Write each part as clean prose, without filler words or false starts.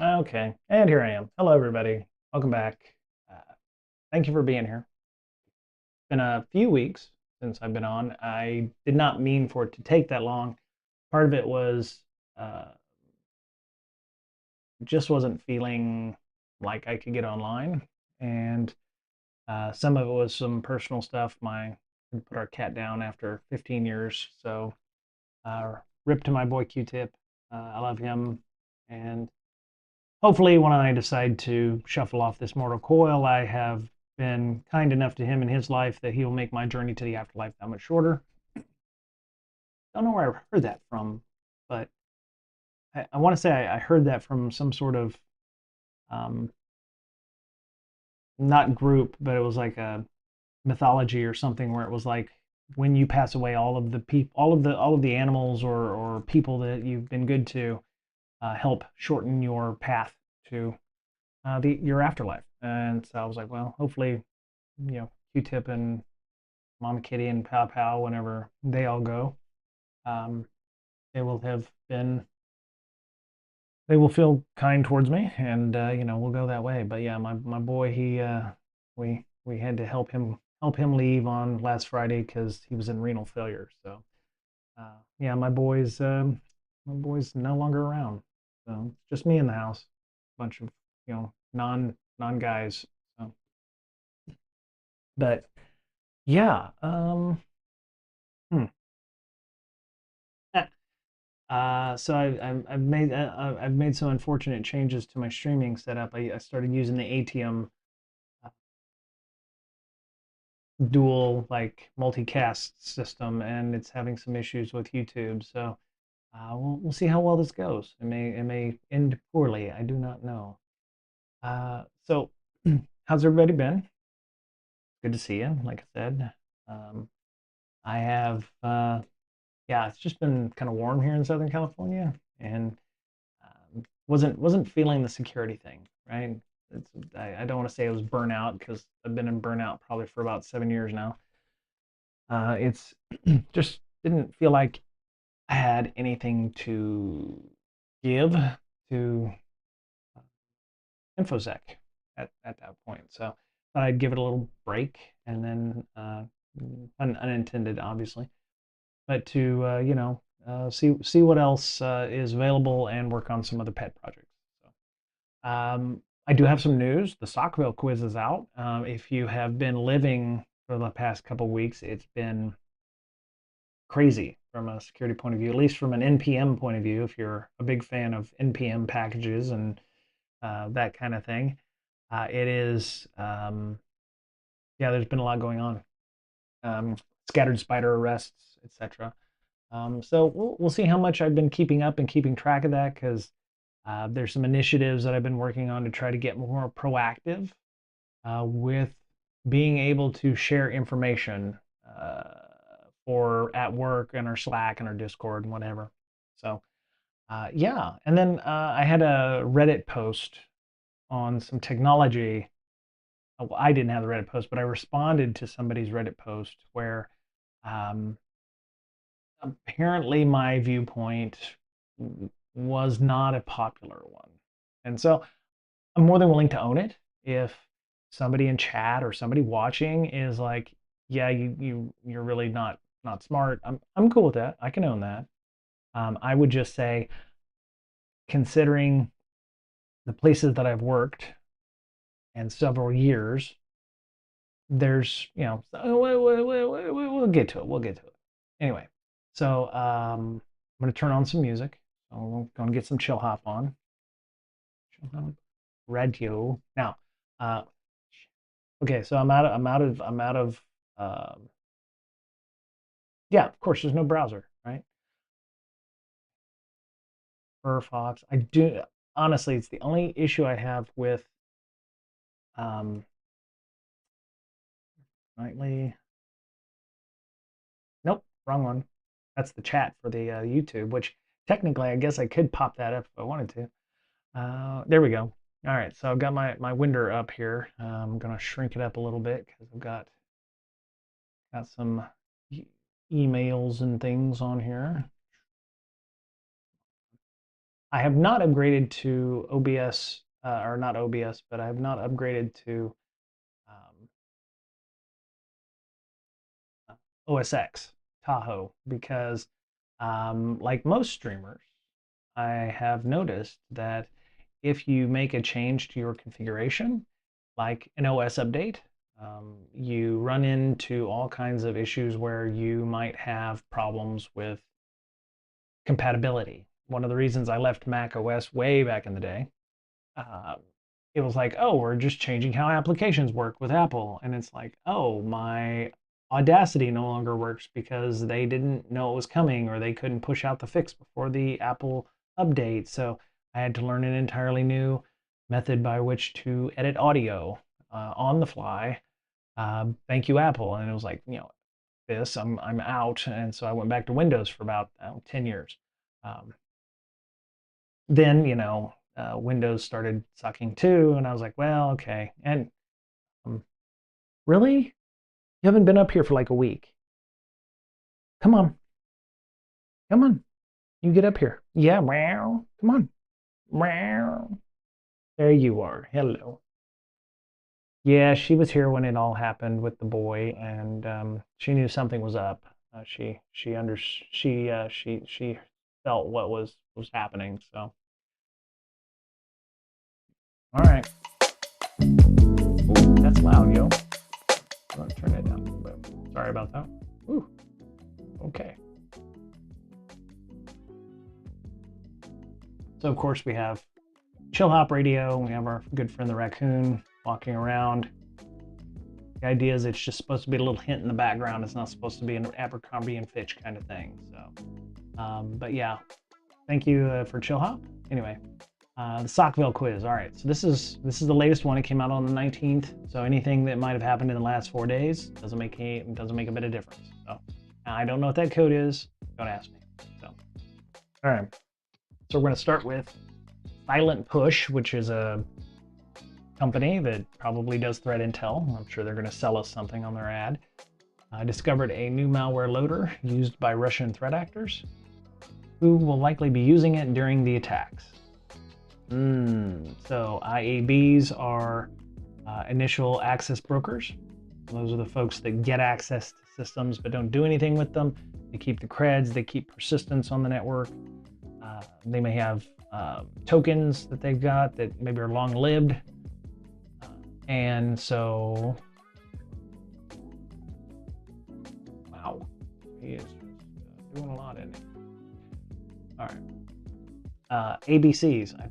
Okay, and here I am. Hello, everybody. Welcome back. Uh, Thank you for being here. It's been a few weeks since I've been on. I did not mean for it to take that long. Part of it was uh, just wasn't feeling like I could get online, and some of it was some personal stuff. We put our cat down after 15 years, so rip to my boy Q-Tip. I love him, and hopefully, when I decide to shuffle off this mortal coil, I have been kind enough to him in his life that he will make my journey to the afterlife that much shorter. Don't know where I heard that from, but I want to say I heard that from some sort of um, not group, but it was like a mythology or something where it was like when you pass away, all of the animals or people that you've been good to help shorten your path to the your afterlife. And so I was like, well, hopefully Q-Tip and Mama Kitty and Pow Pow, whenever they all go, um, they will have been, they will feel kind towards me, and we'll go that way. But yeah, my boy, we had to help him leave on last Friday because he was in renal failure. So yeah, my boy's no longer around. So it's just me in the house, bunch of non guys. So, but yeah, hmm. So I've made some unfortunate changes to my streaming setup. I started using the ATM dual like multicast system, and it's having some issues with YouTube. So we'll see how well this goes. It may end poorly. I do not know. So how's everybody been? Good to see you. Like I said, um, I have yeah, it's just been kind of warm here in Southern California, and wasn't feeling the security thing, right? I don't want to say it was burnout because I've been in burnout probably for about 7 years now. It's just didn't feel like I had anything to give to InfoSec at that point. So thought I'd give it a little break, and then unintended, obviously, but to see what else is available and work on some other pet projects. So I do have some news. The Socvel quiz is out. If you have been living for the past couple of weeks, it's been crazy from a security point of view, at least from an NPM point of view. If you're a big fan of NPM packages and that kind of thing, it is, yeah, there's been a lot going on. Scattered spider arrests, etc. So we'll see how much I've been keeping up and keeping track of that because there's some initiatives that I've been working on to try to get more proactive with being able to share information for at work and our Slack and our Discord and whatever. So yeah, and then I had a Reddit post on some technology. Well, I didn't have the Reddit post, but I responded to somebody's Reddit post where um, apparently my viewpoint was not a popular one, and so I'm more than willing to own it if somebody in chat or somebody watching is like, yeah, you're really not smart. I'm cool with that. I can own that. I would just say, considering the places that I've worked and several years, there's we'll get to it. We'll get to it. Anyway, so I'm gonna turn on some music. So we're gonna get some chill hop on. Chill hop radio now. Uh, Okay, so I'm out of um, yeah, of course there's no browser, right? Firefox. I do honestly, it's the only issue I have with um nightly. Nope, wrong one. That's the chat for the YouTube, which technically I guess I could pop that up if I wanted to. There we go. All right, so I've got my window up here. I'm gonna shrink it up a little bit because I've got some e- emails and things on here. I have not upgraded to OBS, or not OBS, but I have not upgraded to um, OS X Tahoe because, like most streamers, I have noticed that if you make a change to your configuration, like an OS update, you run into all kinds of issues where you might have problems with compatibility. One of the reasons I left Mac OS way back in the day, uh, it was like, oh, we're just changing how applications work with Apple. And it's like, oh, my Audacity no longer works because they didn't know it was coming or they couldn't push out the fix before the Apple update. So I had to learn an entirely new method by which to edit audio on the fly. Thank you, Apple. And it was like, this, I'm out. And so I went back to Windows for about 10 years. Um, then, Windows started sucking too. And I was like, well, okay. And um, really? You haven't been up here for like a week. Come on. Come on. You get up here. Yeah, meow. Come on. Meow. There you are. Hello. Yeah, she was here when it all happened with the boy, and she knew something was up. She felt what was happening. So, all right. Ooh, that's loud, yo. I'm gonna turn it down a little bit. Sorry about that. Ooh. Okay. So of course we have Chill Hop Radio. We have our good friend the raccoon walking around. The idea is it's just supposed to be a little hint in the background. It's not supposed to be an Abercrombie and Fitch kind of thing. So, but yeah, thank you for Chill Hop. Anyway, the Socvel quiz. All right, so this is the latest one. It came out on the 19th. So anything that might have happened in the last 4 days doesn't make a bit of difference. So I don't know what that code is. Don't ask me. So, all right. So we're going to start with Silent Push, which is a company that probably does threat intel. I'm sure they're going to sell us something on their ad. Discovered a new malware loader used by Russian threat actors who will likely be using it during the attacks. So IABs are initial access brokers. Those are the folks that get access to systems but don't do anything with them. They keep the creds, they keep persistence on the network. They may have tokens that they've got that maybe are long-lived. And so, wow, he is just doing a lot in it. All right. ABCs. I've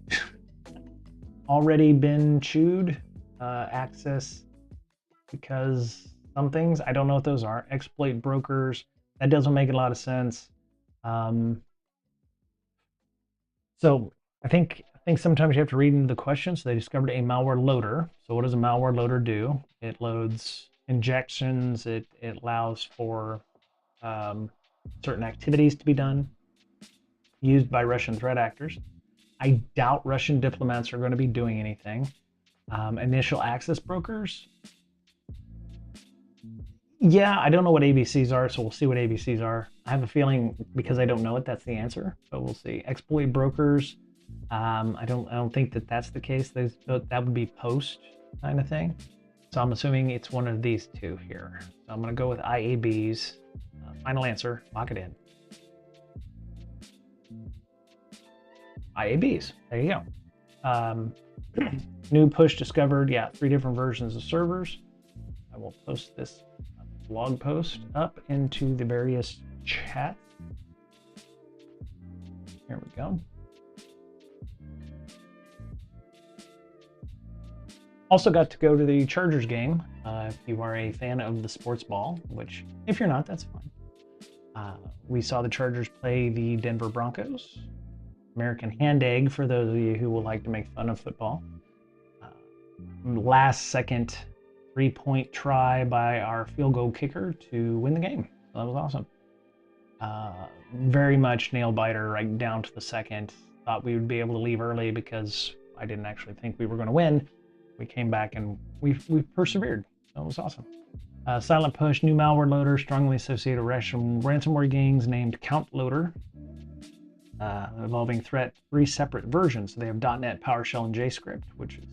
already been chewed. Access because some things, I don't know what those are. Exploit brokers. That doesn't make a lot of sense. So I think sometimes you have to read into the question. So they discovered a malware loader. So what does a malware loader do? It loads injections. It allows for certain activities to be done used by Russian threat actors. I doubt Russian diplomats are going to be doing anything. Initial access brokers. Yeah, I don't know what ABCs are, so we'll see what ABCs are. I have a feeling because I don't know it, that's the answer. So we'll see. Exploit brokers. I don't think that that's the case. That would be post kind of thing. So I'm assuming it's one of these two here. So I'm going to go with IABs. Final answer. Lock it in. IABs. There you go. New push discovered. Yeah, 3 different versions of servers. I will post this blog post up into the various chats. Here we go. Also got to go to the Chargers game. If you are a fan of the sports ball, which if you're not, that's fine. We saw the Chargers play the Denver Broncos. American hand egg for those of you who will like to make fun of football. Last second 3-point try by our field goal kicker to win the game. So that was awesome. Very much nail biter right down to the second. Thought we would be able to leave early because I didn't actually think we were going to win. We came back and we persevered. So it was awesome. Silent Push, new malware loader strongly associated with Russian ransomware gangs named Count Loader. involving threat 3 separate versions. So they have .NET, PowerShell, and JScript, which is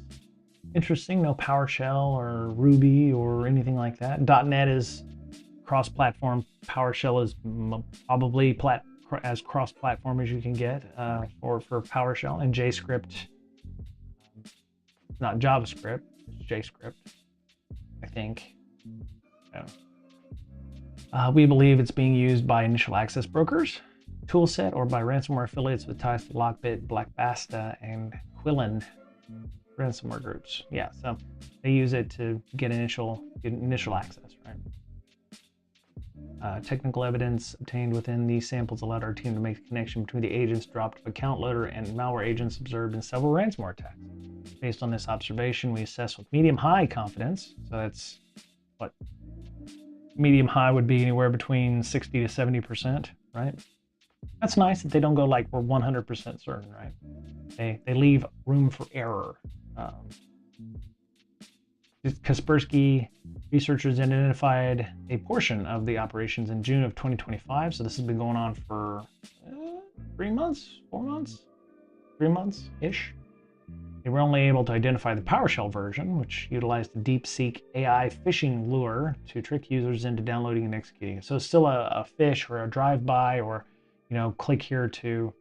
interesting. No PowerShell or Ruby or anything like that. .NET is cross-platform. PowerShell is probably as cross-platform as you can get for PowerShell, and JScript, not JavaScript, it's JScript, I think. We believe it's being used by initial access brokers, toolset, or by ransomware affiliates with ties to Lockbit, Blackbasta, and Quillen ransomware groups. Yeah, so they use it to get initial access, right? Technical evidence obtained within these samples allowed our team to make the connection between the agents dropped of account loader and malware agents observed in several ransomware attacks. Based on this observation, we assess with medium-high confidence. So that's what medium-high would be, anywhere between 60 to 70%, right? That's nice that they don't go like we're 100% certain, right? They leave room for error. Kaspersky researchers identified a portion of the operations in June of 2025. So this has been going on for 3 months, 4 months, 3 months-ish. They were only able to identify the PowerShell version, which utilized the DeepSeek AI phishing lure to trick users into downloading and executing it. So it's still a phish or a drive-by, or, click here to,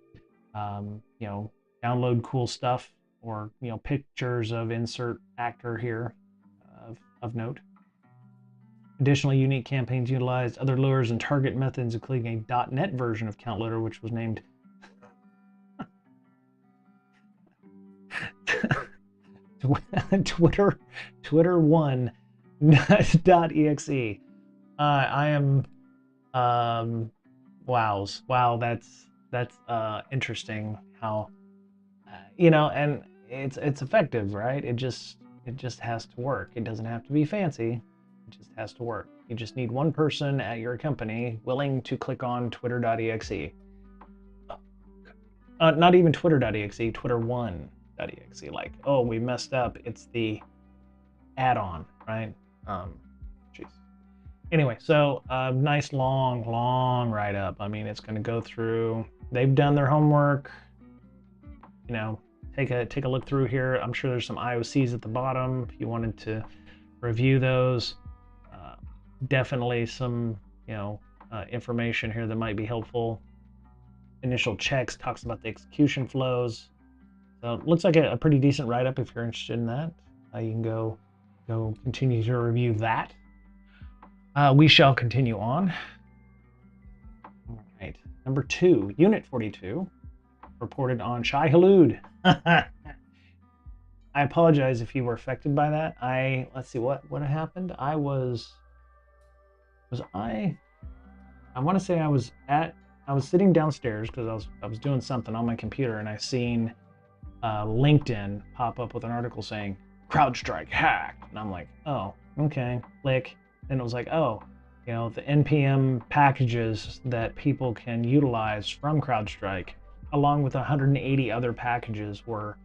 download cool stuff, or, pictures of insert actor here of note. Additionally, unique campaigns utilized other lures and target methods, including a .NET version of account loader, which was named Twitter1.exe. I am wow, that's interesting how and it's effective, right? It just has to work. It doesn't have to be fancy. It just has to work. You just need one person at your company willing to click on twitter.exe. Not even twitter.exe, twitter1.exe. Like, oh, we messed up. It's the add-on, right? Jeez. Anyway, so nice long write-up. I mean, it's going to go through. They've done their homework. Take a look through here. I'm sure there's some IOCs at the bottom if you wanted to review those. Definitely some information here that might be helpful. Initial checks talks about the execution flows. So it looks like a pretty decent write-up if you're interested in that. You can go continue to review that. We shall continue on. All right, number 2, Unit 42. Reported on Shai Hulud. I apologize if you were affected by that. Let's see what happened. I want to say I was sitting downstairs because I was doing something on my computer, and I seen LinkedIn pop up with an article saying CrowdStrike hacked, and I'm like, oh, okay, click. And it was like, oh, the NPM packages that people can utilize from CrowdStrike, along with 180 other packages, were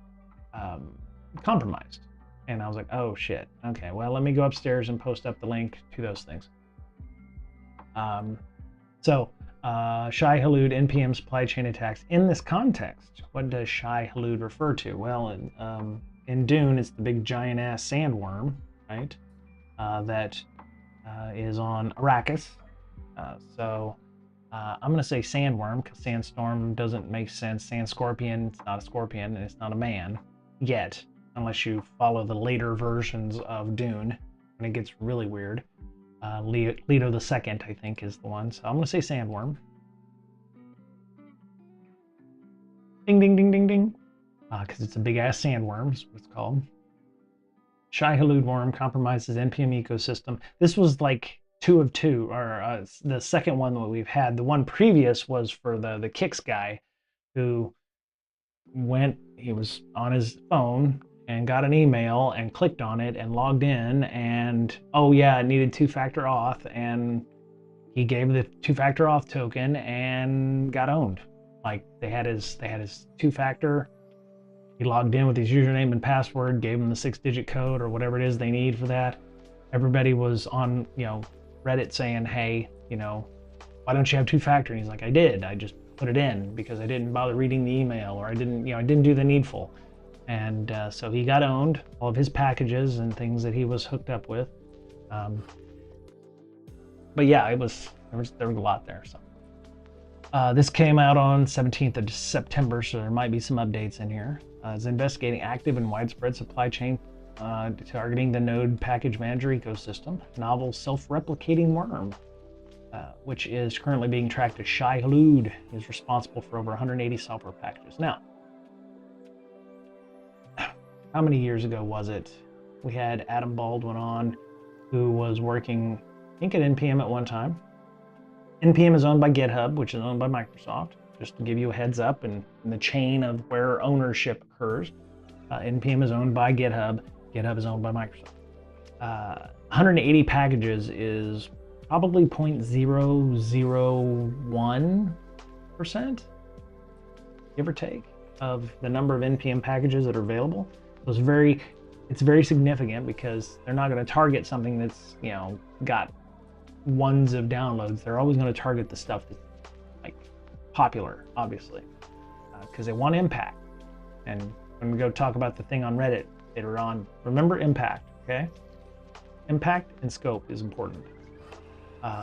compromised. And I was like, oh shit. Okay, well, let me go upstairs and post up the link to those things. Shai Hulud, NPM supply chain attacks. In this context, what does Shai Hulud refer to? Well, in Dune, it's the big giant ass sandworm, right? That is on Arrakis. I'm going to say sandworm because sandstorm doesn't make sense. Sandscorpion, it's not a scorpion, and it's not a man yet, unless you follow the later versions of Dune, when it gets really weird. Leto the Second, I think, is the one. So I'm going to say sandworm. Ding, ding, ding, ding, ding. Because it's a big-ass sandworm is what it's called. Shai Hulud worm compromises NPM ecosystem. This was like 2 of 2, or the second one that we've had. The one previous was for the Kix guy, who he was on his phone and got an email and clicked on it and logged in, and oh yeah, it needed 2-factor auth, and he gave the 2-factor auth token and got owned. Like they had his 2-factor. He logged in with his username and password, gave him the 6-digit code or whatever it is they need for that. Everybody was on Reddit saying, hey, why don't you have 2-factor? And he's like, I did. I just put it in because I didn't bother reading the email, or I didn't do the needful. And so he got owned, all of his packages and things that he was hooked up with. But yeah, there was a lot there. So this came out on 17th of September, so there might be some updates in here. It's investigating active and widespread supply chain targeting the Node package manager ecosystem. Novel self-replicating worm, which is currently being tracked as Shai Hulud, is responsible for over 180 software packages. Now, how many years ago was it? We had Adam Baldwin on, who was working, I think, at NPM at one time. NPM is owned by GitHub, which is owned by Microsoft. Just to give you a heads up in the chain of where ownership occurs. NPM is owned by GitHub. GitHub is owned by Microsoft. 180 packages is probably 0.001%, give or take, of the number of NPM packages that are available. So it's very significant because they're not going to target something that's, got ones of downloads. They're always going to target the stuff that's like popular, obviously, because they want impact. And when we go talk about the thing on Reddit later on, remember impact, okay? Impact and scope is important.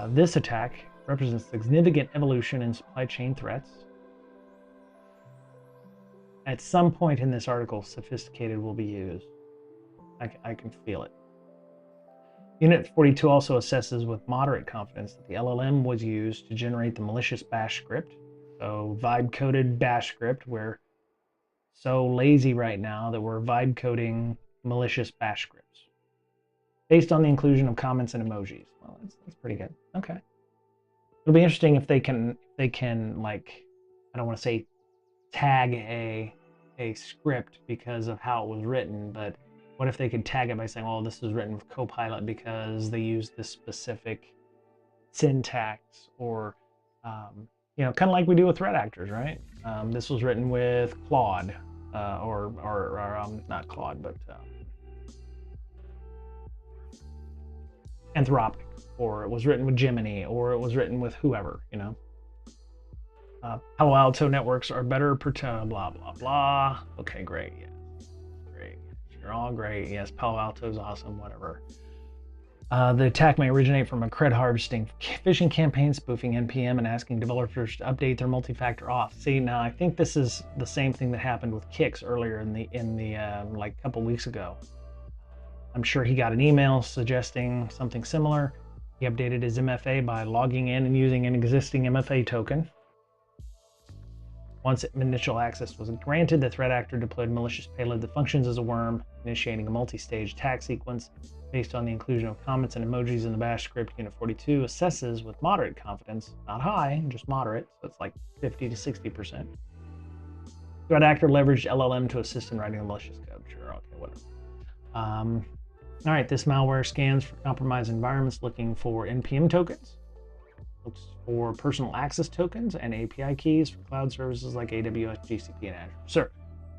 This attack represents significant evolution in supply chain threats. At some point in this article, sophisticated will be used. I can feel it. Unit 42 also assesses with moderate confidence that the LLM was used to generate the malicious bash script. So vibe-coded bash script. We're so lazy right now that we're vibe coding malicious bash scripts based on the inclusion of comments and emojis. Well, that's pretty good. Okay. It'll be interesting if they can like, I don't want to say tag a script because of how it was written, but what if they could tag it by saying, oh, this was written with Copilot because they use this specific syntax, or, kind of like we do with threat actors, right? This was written with Claude, or not Claude, but Anthropic, or it was written with Gemini, or it was written with whoever, Palo Alto networks are better blah, blah, blah. Okay, great. Yeah. Great. You're all great. Yes, Palo Alto is awesome, whatever. The attack may originate from a cred harvesting phishing campaign, spoofing NPM, and asking developers to update their multi-factor auth. See, now I think this is the same thing that happened with Kix earlier in the like a couple weeks ago. I'm sure he got an email suggesting something similar. He updated his MFA by logging in and using an existing MFA token. Once initial access was granted, the threat actor deployed malicious payload that functions as a worm, initiating a multi-stage attack sequence. Based on the inclusion of comments and emojis in the bash script, Unit 42 assesses with moderate confidence, not high, just moderate, so it's like 50 to 60%. Threat actor leveraged LLM to assist in writing the malicious code. Sure, okay, whatever. All right, this malware scans for compromised environments looking for NPM tokens, looks for personal access tokens and API keys for cloud services like AWS, GCP, and Azure. So,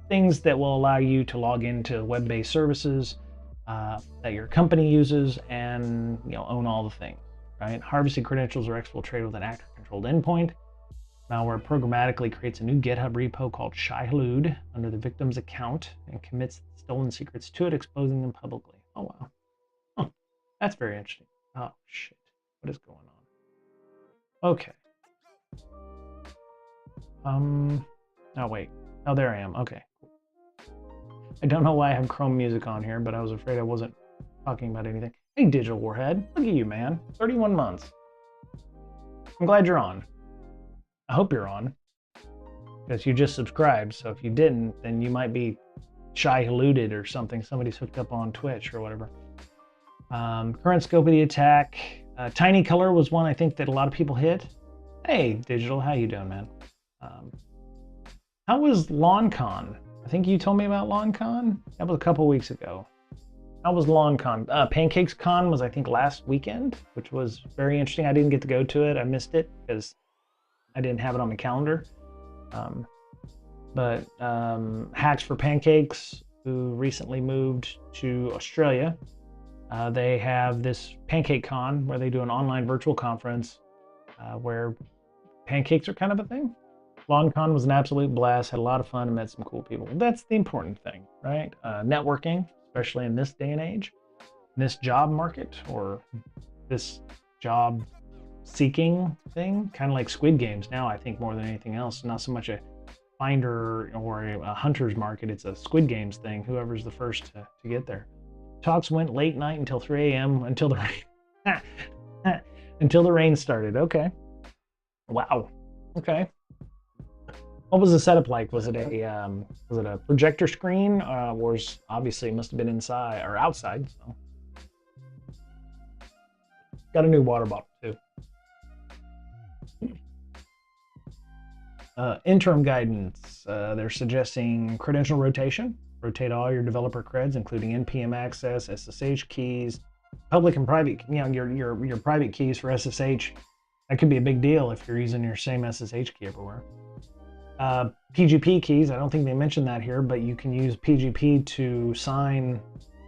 things that will allow you to log into web-based services that your company uses and own all the things, right? Harvested credentials are exfiltrated with an actor-controlled endpoint. Malware programmatically creates a new GitHub repo called Shai Hulud under the victim's account and commits stolen secrets to it, exposing them publicly. Oh, wow. Huh. That's very interesting. Oh, shit. What is going on? Okay. Oh, wait. Oh, there I am. Okay. I don't know why I have Chrome music on here, but I was afraid I wasn't talking about anything. Hey, Digital Warhead. Look at you, man. 31 months. I'm glad you're on. I hope you're on. Because you just subscribed, so if you didn't, then you might be Shai Huluded or something. Somebody's hooked up on Twitch or whatever. Current scope of the attack. Tiny Color was one I think that a lot of people hit. Hey, Digital, how you doing, man? How was LawnCon? I think you told me about LawnCon? That was a couple weeks ago. How was LawnCon? PancakesCon was, I think, last weekend, which was very interesting. I didn't get to go to it. I missed it because I didn't have it on my calendar. But Hacks for Pancakes, who recently moved to Australia, they have this PancakeCon where they do an online virtual conference where pancakes are kind of a thing. LonCon was an absolute blast. Had a lot of fun and met some cool people. That's the important thing, right? Networking, especially in this day and age, in this job market or this job seeking thing, kind of like Squid Games now, I think more than anything else. Not so much a finder or a hunter's market, it's a Squid Games thing. Whoever's the first to get there. Talks went late night until 3 a.m. until the rain until the rain started. Okay. Wow. Okay. What was the setup like? Was it a projector screen? Or obviously it must have been inside or outside. So got a new water bottle too. Interim guidance. They're suggesting credential rotation. Rotate all your developer creds, including NPM access, SSH keys, public and private. Your private keys for SSH. That could be a big deal if you're using your same SSH key everywhere. PGP keys. I don't think they mentioned that here, but you can use PGP to sign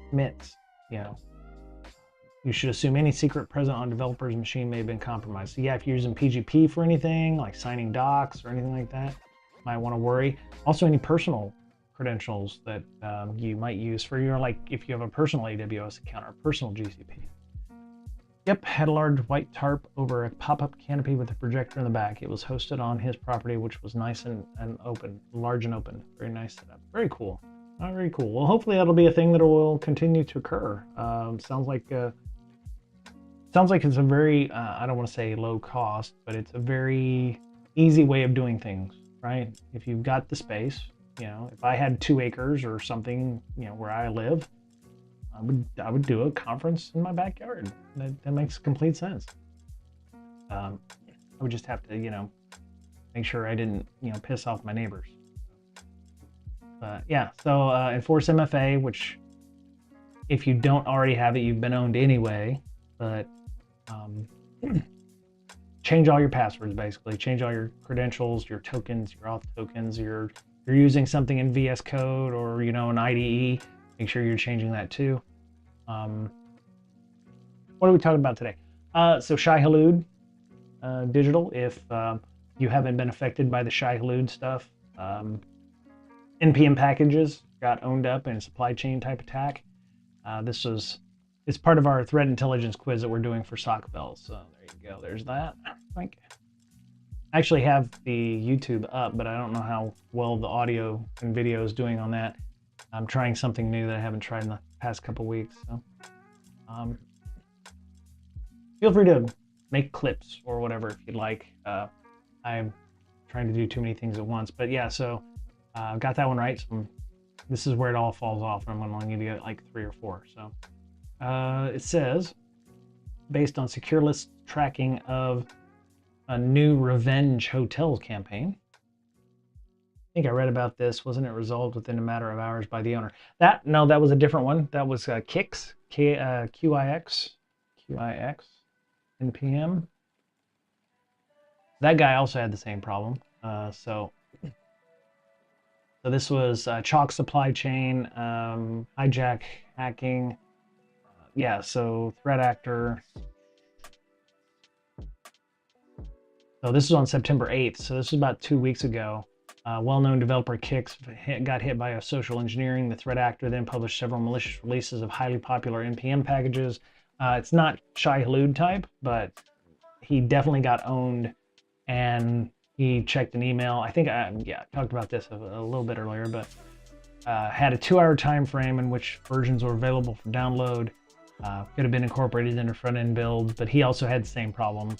commits. You should assume any secret present on developer's machine may have been compromised. So yeah, if you're using PGP for anything like signing docs or anything like that, you might want to worry. Also, any personal credentials that you might use for your, like if you have a personal AWS account or personal GCP. Yep, had a large white tarp over a pop-up canopy with a projector in the back. It was hosted on his property, which was nice and open, large and open. Very nice setup. Very cool. Very cool. Well, hopefully that'll be a thing that will continue to occur. Sounds like it's a very, I don't want to say low cost, but it's a very easy way of doing things, right? If you've got the space, if I had 2 acres or something, where I live, I would do a conference in my backyard. That makes complete sense. I would just have to, make sure I didn't, piss off my neighbors. But yeah, so enforce MFA, which if you don't already have it, you've been owned anyway. But change all your passwords, basically. Change all your credentials, your tokens, your auth tokens. You're using something in VS Code or an IDE. Make sure you're changing that too. What are we talking about today? So Shai-Hulud Digital. If you haven't been affected by the Shai-Hulud stuff, NPM packages got owned up in a supply chain type attack. It's part of our threat intelligence quiz that we're doing for Socvel. So there you go. There's that. I actually have the YouTube up, but I don't know how well the audio and video is doing on that. I'm trying something new that I haven't tried in the past couple weeks. So feel free to make clips or whatever if you'd like. I'm trying to do too many things at once. But yeah, so got that one right. So this is where it all falls off. I'm only going to get like 3 or 4. So it says, based on SecureList tracking of a new revenge hotels campaign. I think I read about this. Wasn't it resolved within a matter of hours by the owner? That was a different one. That was Kix, QIX, NPM. That guy also had the same problem. So this was Chalk supply chain, hijack hacking. Yeah, so threat actor. So this is on September 8th. So this was about 2 weeks ago. Well-known developer Kix got hit by a social engineering. The threat actor then published several malicious releases of highly popular NPM packages. It's not Shai-Hulud type, but he definitely got owned, and he checked an email. I think I talked about this a little bit earlier, but had a 2-hour time frame in which versions were available for download. Could have been incorporated into front-end builds, but he also had the same problem.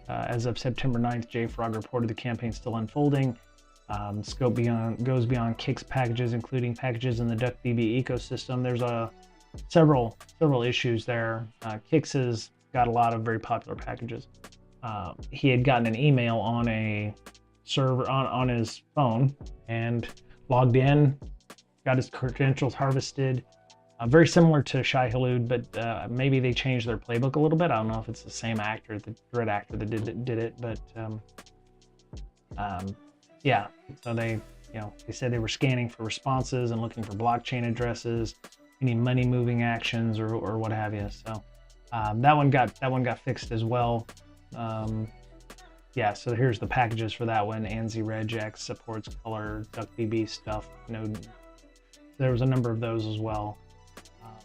As of September 9th, JFrog reported the campaign still unfolding. Scope goes beyond Kix packages, including packages in the DuckDB ecosystem. There's several issues there. Kix has got a lot of very popular packages. He had gotten an email on a server on his phone and logged in, got his credentials harvested. Very similar to Shai-Hulud, but maybe they changed their playbook a little bit. I don't know if it's the same actor, the threat actor that did it, but yeah. So they said they were scanning for responses and looking for blockchain addresses, any money moving actions or what have you. So that one got fixed as well. yeah, so here's the packages for that one. ANSI regex supports color, DuckDB stuff. There was a number of those as well.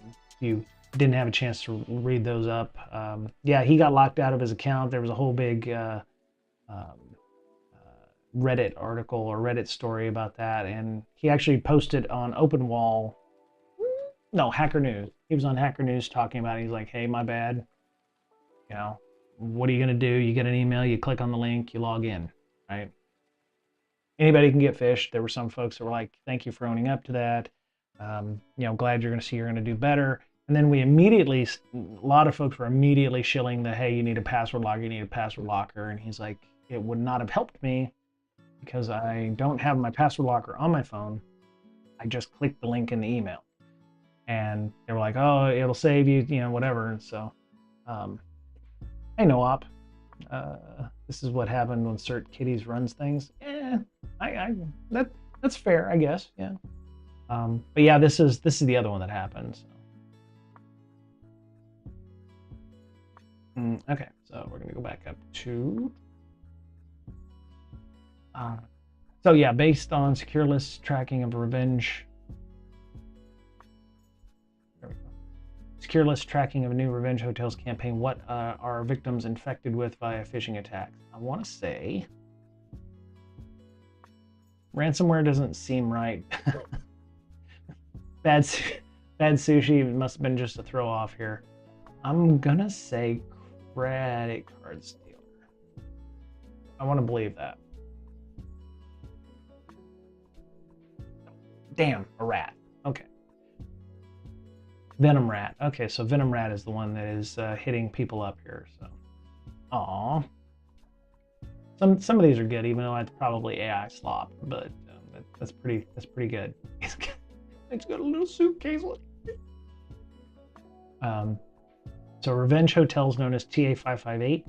If you didn't have a chance to read those up, yeah, he got locked out of his account. There was a whole big Reddit article or Reddit story about that, and he actually posted on Hacker News. He was on Hacker News talking about it. He's like, hey, my bad. What are you going to do? You get an email, you click on the link, you log in, right? Anybody can get phished. There were some folks that were like, thank you for owning up to that. Glad you're going to do better. And then a lot of folks were immediately shilling the, hey, you need a password locker, And he's like, it would not have helped me because I don't have my password locker on my phone. I just clicked the link in the email. And they were like, oh, it'll save you, whatever. And so, hey, no-op. This is what happened when Cert Kitties runs things. That's fair, I guess. Yeah. But yeah, this is the other one that happened. So. Okay, so we're gonna go back up to. So yeah, based on secure list tracking of revenge. There we go. Secure list tracking of a new Revenge Hotels campaign. What are victims infected with via phishing attacks? I want to say ransomware doesn't seem right. Bad sushi must have been just a throw off here. I'm gonna say credit card stealer. I want to believe that. Damn, a rat. Okay. Venom rat. Okay, so Venom rat is the one that is hitting people up here. So, aw. Some of these are good, even though it's probably AI slop. But that's pretty good. It's got a little suitcase. So Revenge Hotels, known as TA558,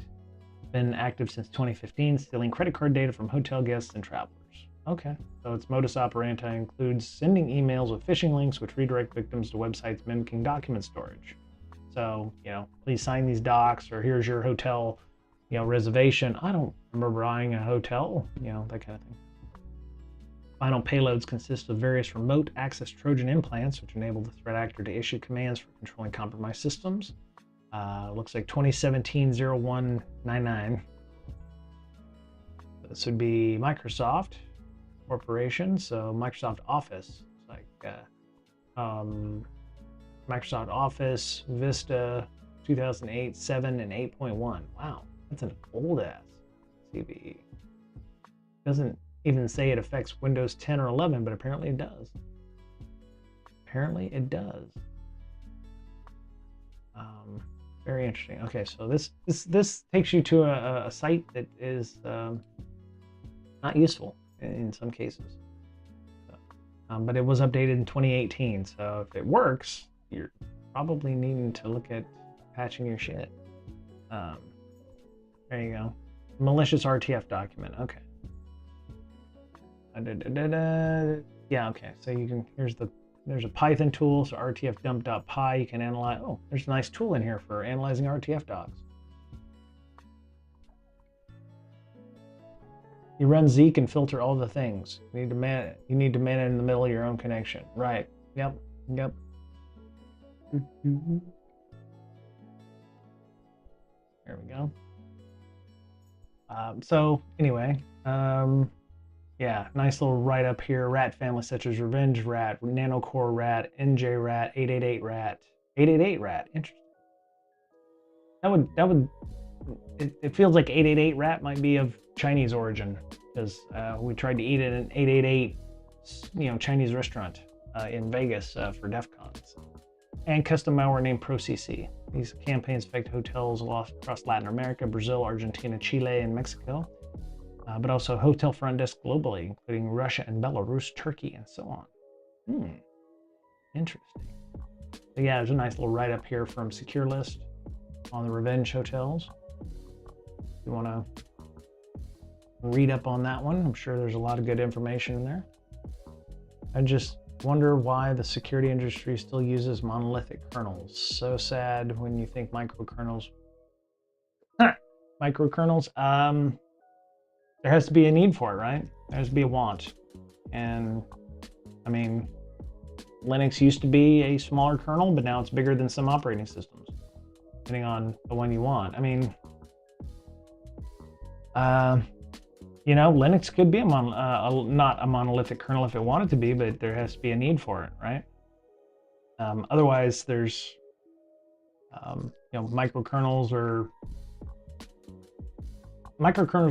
been active since 2015, stealing credit card data from hotel guests and travelers. Okay, so its modus operandi includes sending emails with phishing links which redirect victims to websites mimicking document storage. So, please sign these docs, or here's your hotel, reservation. I don't remember buying a hotel, that kind of thing. Final payloads consist of various remote access Trojan implants, which enable the threat actor to issue commands for controlling compromised systems. Looks like 2017-0199. This would be Microsoft Corporation, so Microsoft Office. It's like Microsoft Office, Vista, 2008, 7, and 8.1. Wow, that's an old ass CVE. Doesn't even say it affects Windows 10 or 11, but apparently it does. Apparently it does. Very interesting. Okay, so this takes you to a site that is not useful in some cases. But it was updated in 2018, so if it works, you're probably needing to look at patching your shit. There you go. Malicious RTF document. Okay. Yeah, okay. So you can, there's a Python tool, so rtfdump.py, you can analyze. Oh, there's a nice tool in here for analyzing RTF docs. You run Zeek and filter all the things. You need to man it in the middle of your own connection. Right. Yep. There we go. So anyway, yeah, nice little write-up here. Rat family such as Revenge Rat, Nanocore Rat, NJ Rat, 888 Rat. 888 Rat, interesting. It feels like 888 Rat might be of Chinese origin, because we tried to eat at an 888, Chinese restaurant in Vegas for DEF CON. And custom malware named ProCC. These campaigns affect hotels across Latin America, Brazil, Argentina, Chile, and Mexico. But also hotel front desk globally, including Russia and Belarus, Turkey, and so on. Interesting. So yeah, there's a nice little write-up here from Secure List on the Revenge Hotels. If you want to read up on that one, I'm sure there's a lot of good information in there. I just wonder why the security industry still uses monolithic kernels. So sad when you think microkernels. Microkernels. there has to be a need for it, right? There has to be a want. And I mean, Linux used to be a smaller kernel, but now it's bigger than some operating systems, depending on the one you want. I mean, you know, Linux could be not a monolithic kernel if it wanted to be, but there has to be a need for it, right? Otherwise, there's you know, microkernels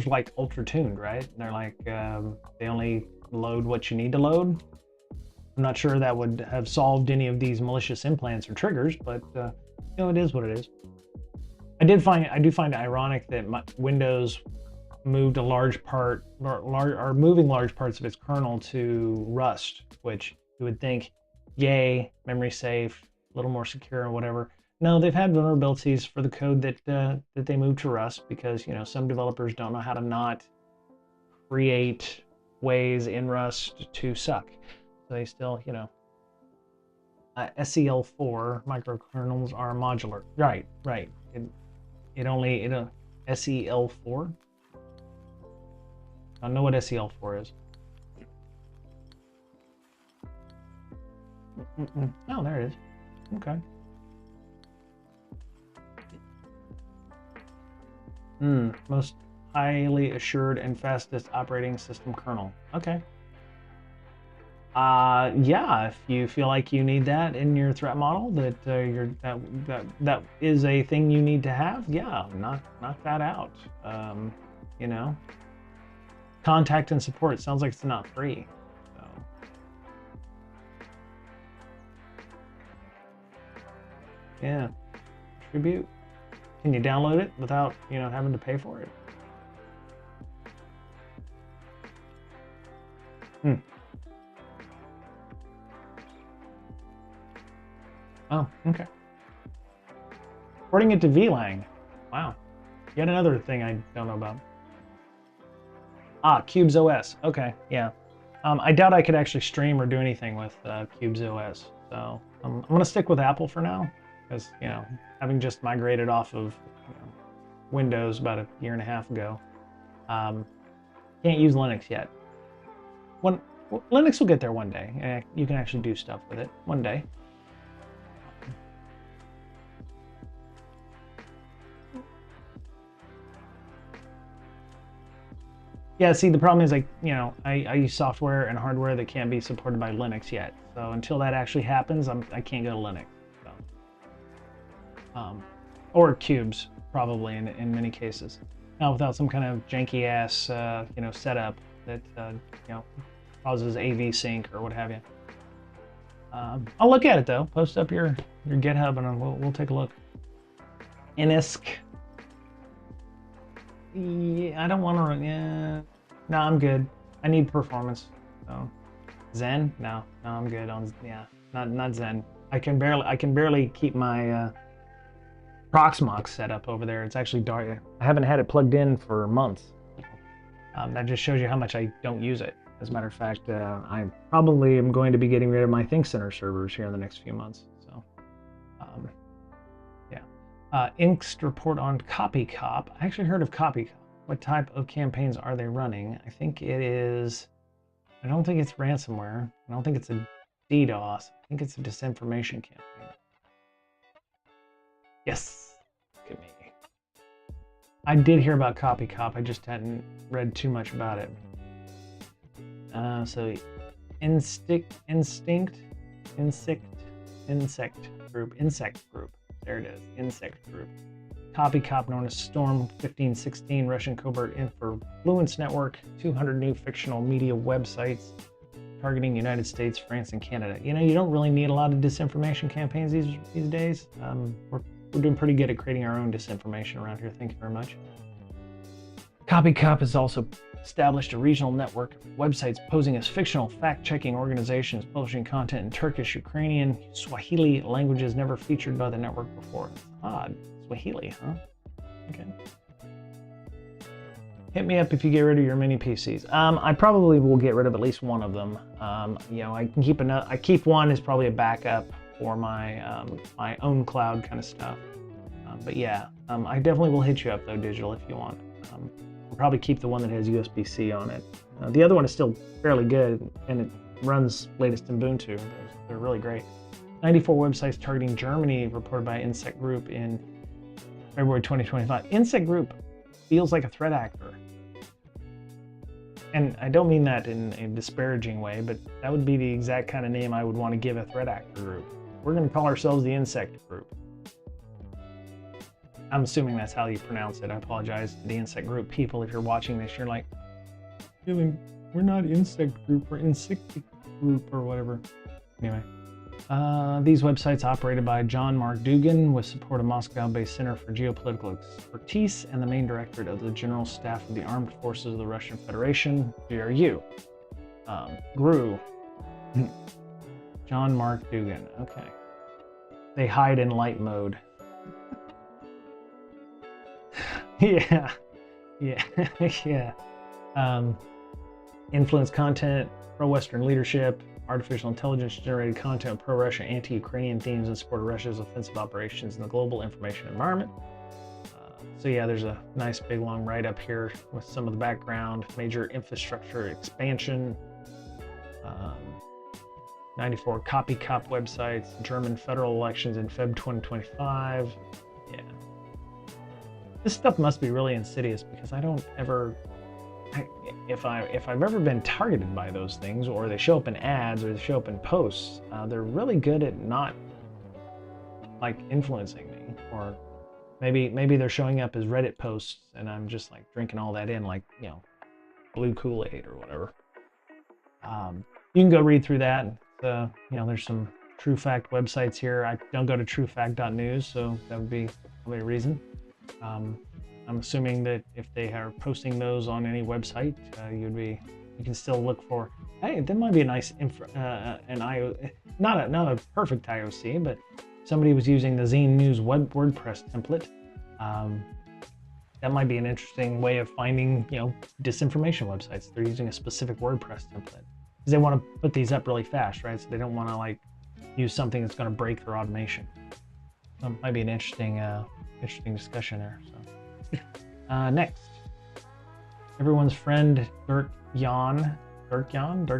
like ultra tuned, right? They're like they only load what you need to load. I'm not sure that would have solved any of these malicious implants or triggers, but you know, it is what it is. I do find it ironic that Windows moved moving large parts of its kernel to Rust, which you would think, yay, memory safe, a little more secure or whatever. No, they've had vulnerabilities for the code that they moved to Rust because, you know, some developers don't know how to not create ways in Rust to suck. So they still, you know, SEL4 microkernels are modular. Right. SEL4. I don't know what SEL4 is. Oh, there it is. Okay. Most highly assured and fastest operating system kernel. Okay. Yeah, if you feel like you need that in your threat model, that is a thing you need to have, yeah, knock that out. You know, contact and support sounds like it's not free. So. Yeah, Tribute. Can you download it without, you know, having to pay for it? Oh, okay. Porting it to VLAN. Wow. Yet another thing I don't know about. Cubes OS. Okay, yeah. I doubt I could actually stream or do anything with Cubes OS. So I'm going to stick with Apple for now. Because, you know, having just migrated off of Windows about a year and a half ago, can't use Linux yet. Linux will get there one day. You can actually do stuff with it one day. Yeah, see, the problem is, like, you know, I use software and hardware that can't be supported by Linux yet. So until that actually happens, I can't go to Linux. So. Or Cubes, probably in many cases. Now, without some kind of janky ass, you know, setup that you know, causes AV sync or what have you. I'll look at it though. Post up your GitHub and we'll take a look. NISC. Yeah, I don't want to run. Yeah, no, I'm good. I need performance. So, Zen? No, I'm good on. Yeah, not Zen. I can barely keep my Proxmox set up over there. It's actually dark. I haven't had it plugged in for months. That just shows you how much I don't use it. As a matter of fact, I probably am going to be getting rid of my ThinkCenter servers here in the next few months. So, yeah. Ink's report on CopyCop. I actually heard of CopyCop. What type of campaigns are they running? I think it is. I don't think it's ransomware. I don't think it's a DDoS. I think it's a disinformation campaign. Yes. Look at me. I did hear about CopyCop. I just hadn't read too much about it. So insect group. There it is. Insect group. CopyCop, known as Storm 1516, Russian covert influence network. 200 new fictional media websites targeting United States, France, and Canada. You know, you don't really need a lot of disinformation campaigns these days. We're doing pretty good at creating our own disinformation around here. Thank you very much. CopyCop has also established a regional network of websites posing as fictional fact-checking organizations, publishing content in Turkish, Ukrainian, Swahili languages never featured by the network before. It's odd. Swahili, huh? Okay. Hit me up if you get rid of your mini PCs. I probably will get rid of at least one of them. You know, I can keep another. I keep one as probably a backup for my my own cloud kind of stuff. But yeah, I definitely will hit you up though, Digital, if you want. We'll probably keep the one that has USB-C on it. The other one is still fairly good, and it runs latest Ubuntu. They're really great. 94 websites targeting Germany, reported by Insect Group in February 2025. Insect Group feels like a threat actor. And I don't mean that in a disparaging way, but that would be the exact kind of name I would want to give a threat actor group. We're going to call ourselves the Insect Group. I'm assuming that's how you pronounce it. I apologize to the Insect Group people. If you're watching this, you're like, we're not Insect Group, we're Insect Group or whatever. Anyway. These websites operated by John Mark Dugan with support of Moscow-based Center for Geopolitical Expertise and the main directorate of the General Staff of the Armed Forces of the Russian Federation, GRU. GRU. John Mark Dugan. Okay. They hide in light mode. Yeah. Yeah. Influence content, pro-Western leadership, artificial intelligence generated content, pro-Russia, anti-Ukrainian themes in support of Russia's offensive operations in the global information environment. So yeah, there's a nice big long write-up here with some of the background, major infrastructure expansion, 94 copycat websites, German federal elections in Feb 2025. Yeah. This stuff must be really insidious because I don't ever... If I've ever been targeted by those things, or they show up in ads, or they show up in posts, they're really good at not like influencing me. Or maybe they're showing up as Reddit posts, and I'm just like drinking all that in, like, you know, blue Kool-Aid or whatever. You can go read through that. You know, there's some true fact websites here. I don't go to truefact.news, so that would be probably a reason. I'm assuming that if they are posting those on any website, you can still look for, hey, that might be a nice not a perfect IOC, but somebody was using the Zine News WordPress template. That might be an interesting way of finding, you know, disinformation websites. They're using a specific WordPress template because they want to put these up really fast, right? So they don't want to like use something that's going to break their automation. So it might be an interesting discussion there. So. Next, everyone's friend Dirk Jan, found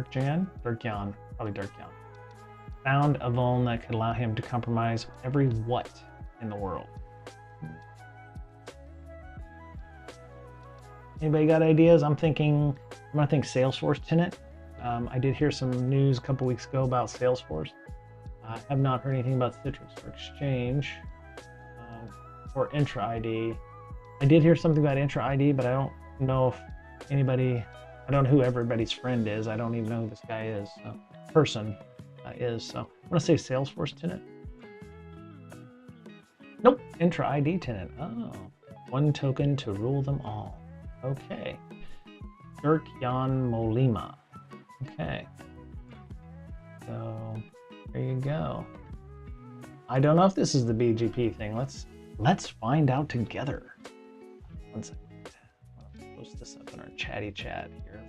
a vuln that could allow him to compromise every what in the world. Anybody got ideas? I'm gonna think Salesforce tenant. I did hear some news a couple weeks ago about Salesforce. I have not heard anything about Citrix or Exchange or Intra ID. I did hear something about Intra ID, but I don't know if anybody, I don't know who everybody's friend is. I don't even know who this guy is, person is. So I'm gonna say Salesforce tenant. Nope, Intra ID tenant. Oh, one token to rule them all. Okay. Dirk Jan Molima. Okay. So there you go. I don't know if this is the BGP thing. Let's find out together. One second. I'll post this up in our chatty chat here.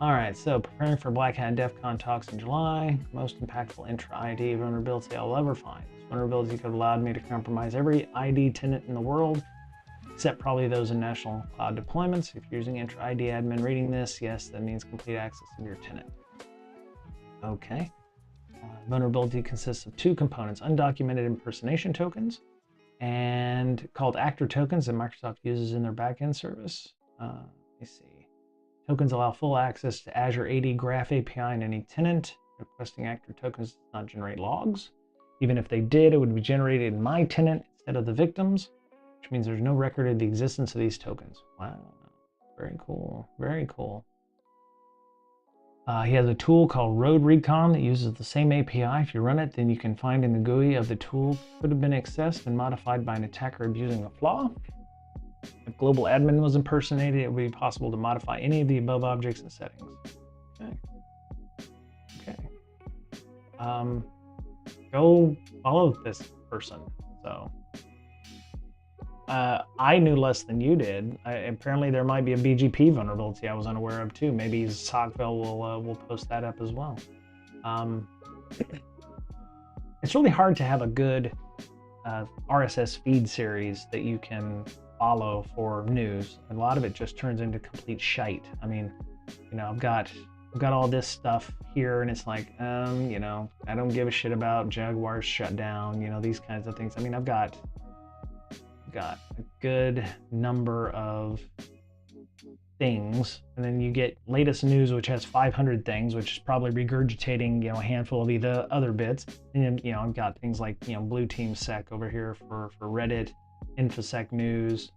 All right, so preparing for Black Hat DEF CON talks in July. Most impactful Intra ID vulnerability I'll ever find. This vulnerability could have allowed me to compromise every ID tenant in the world, except probably those in national cloud deployments. If you're using Intra ID admin reading this, yes, that means complete access to your tenant. Okay. Vulnerability consists of two components: undocumented impersonation tokens and called actor tokens that Microsoft uses in their backend service. Let me see. Tokens allow full access to Azure AD Graph API in any tenant. Requesting actor tokens does not generate logs. Even if they did, it would be generated in my tenant instead of the victim's, which means there's no record of the existence of these tokens. Wow, very cool, very cool. He has a tool called Road Recon that uses the same API. If you run it, then you can find in the GUI of the tool could have been accessed and modified by an attacker abusing a flaw. If global admin was impersonated, it would be possible to modify any of the above objects and settings. Okay. Go follow this person. So I knew less than you did. Apparently there might be a BGP vulnerability I was unaware of too. Maybe Socvel will post that up as well. It's really hard to have a good RSS feed series that you can follow for news. A lot of it just turns into complete shite. I mean, I've got all this stuff here, and it's like, I don't give a shit about Jaguars shut down, these kinds of things. I mean, I've got a good number of things, and then you get latest news, which has 500 things, which is probably regurgitating, a handful of either other bits. And then, I've got things like, Blue Team Sec over here for Reddit, InfoSec News,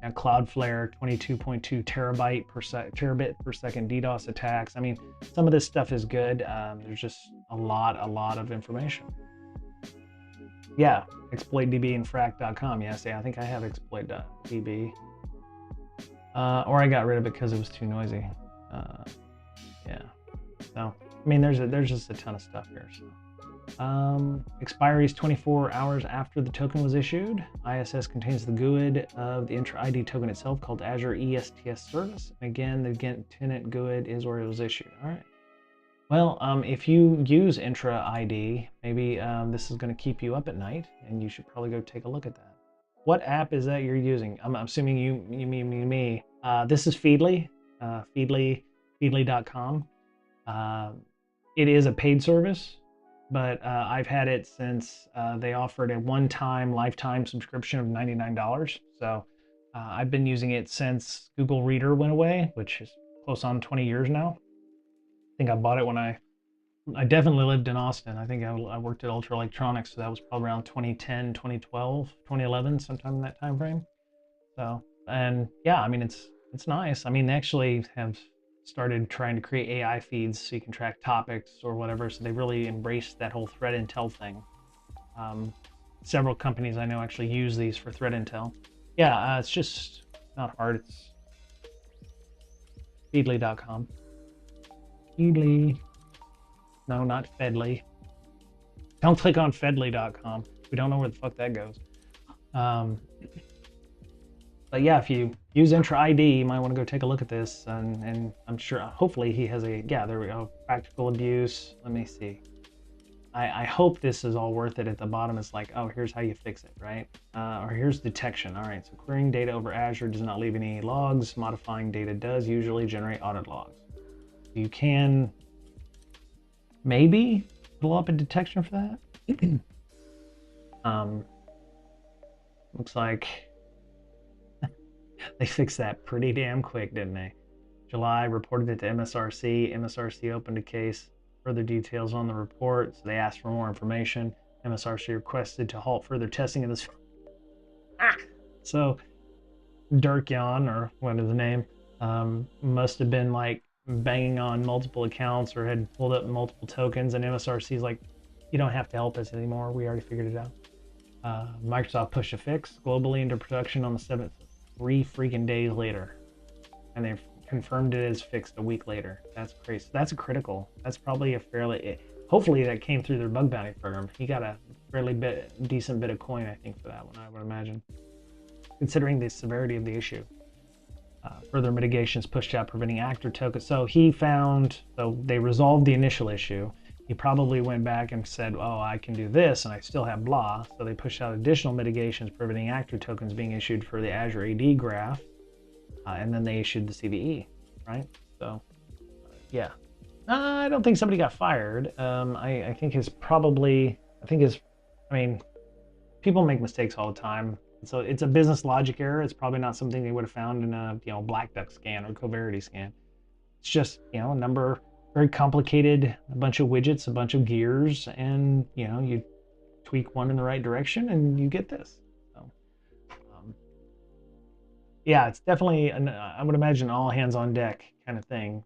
Cloudflare, 22.2 terabit per second DDoS attacks. I mean, some of this stuff is good. There's just a lot of information. Yeah, exploitdb and frac.com. Yes, I think I have exploit.db. Or I got rid of it because it was too noisy. Yeah. So, I mean, there's just a ton of stuff here. So. Expiry is 24 hours after the token was issued. ISS contains the GUID of the Intra ID token itself, called Azure ESTS service. Again, the tenant GUID is where it was issued. All right. Well, if you use Intra ID, maybe this is going to keep you up at night, and you should probably go take a look at that. What app is that you're using? I'm assuming you mean me. This is Feedly, feedly.com. It is a paid service, but I've had it since they offered a one-time lifetime subscription of $99. So I've been using it since Google Reader went away, which is close on 20 years now. I think I bought it when I definitely lived in Austin. I think I worked at Ultra Electronics, so that was probably around 2010, 2012, 2011, sometime in that time frame. So, and yeah, I mean, it's nice. I mean, they actually have started trying to create AI feeds so you can track topics or whatever. So they really embraced that whole threat intel thing. Several companies I know actually use these for threat intel. Yeah, it's just not hard. It's feedly.com. Feedly. No, not Fedly. Don't click on Fedly.com. We don't know where the fuck that goes. But yeah, if you use Intra ID, you might want to go take a look at this. And I'm sure, hopefully he has yeah, there we go. Practical abuse. Let me see. I hope this is all worth it. At the bottom, it's like, oh, here's how you fix it, right? Or here's detection. All right, so querying data over Azure does not leave any logs. Modifying data does usually generate audit logs. You can maybe pull up a detection for that. Looks like they fixed that pretty damn quick, didn't they? July, reported it to MSRC. MSRC opened a case. Further details on the report. So they asked for more information. MSRC requested to halt further testing of this. So Dirk-Jan, or what is the name, must have been like banging on multiple accounts or had pulled up multiple tokens, and MSRC's like, you don't have to help us anymore. We already figured it out. Microsoft pushed a fix globally into production on the 7th, 3 freaking days later. And they've confirmed it as fixed a week later. That's crazy. That's a critical. That's probably a fairly, hopefully that came through their bug bounty program. He got a fairly decent bit of coin, I think, for that one, I would imagine, considering the severity of the issue. Further mitigations pushed out preventing actor tokens. So he found, so they resolved the initial issue. He probably went back and said, oh, I can do this and I still have blah. So they pushed out additional mitigations preventing actor tokens being issued for the Azure AD graph. And then they issued the CVE, right? So, yeah. I don't think somebody got fired. I think I mean, people make mistakes all the time. So it's a business logic error. It's probably not something they would have found in a Black Duck scan or Coverity scan. It's just a number, very complicated, a bunch of widgets, a bunch of gears, and you tweak one in the right direction and you get this. So yeah, it's definitely I would imagine all hands on deck kind of thing.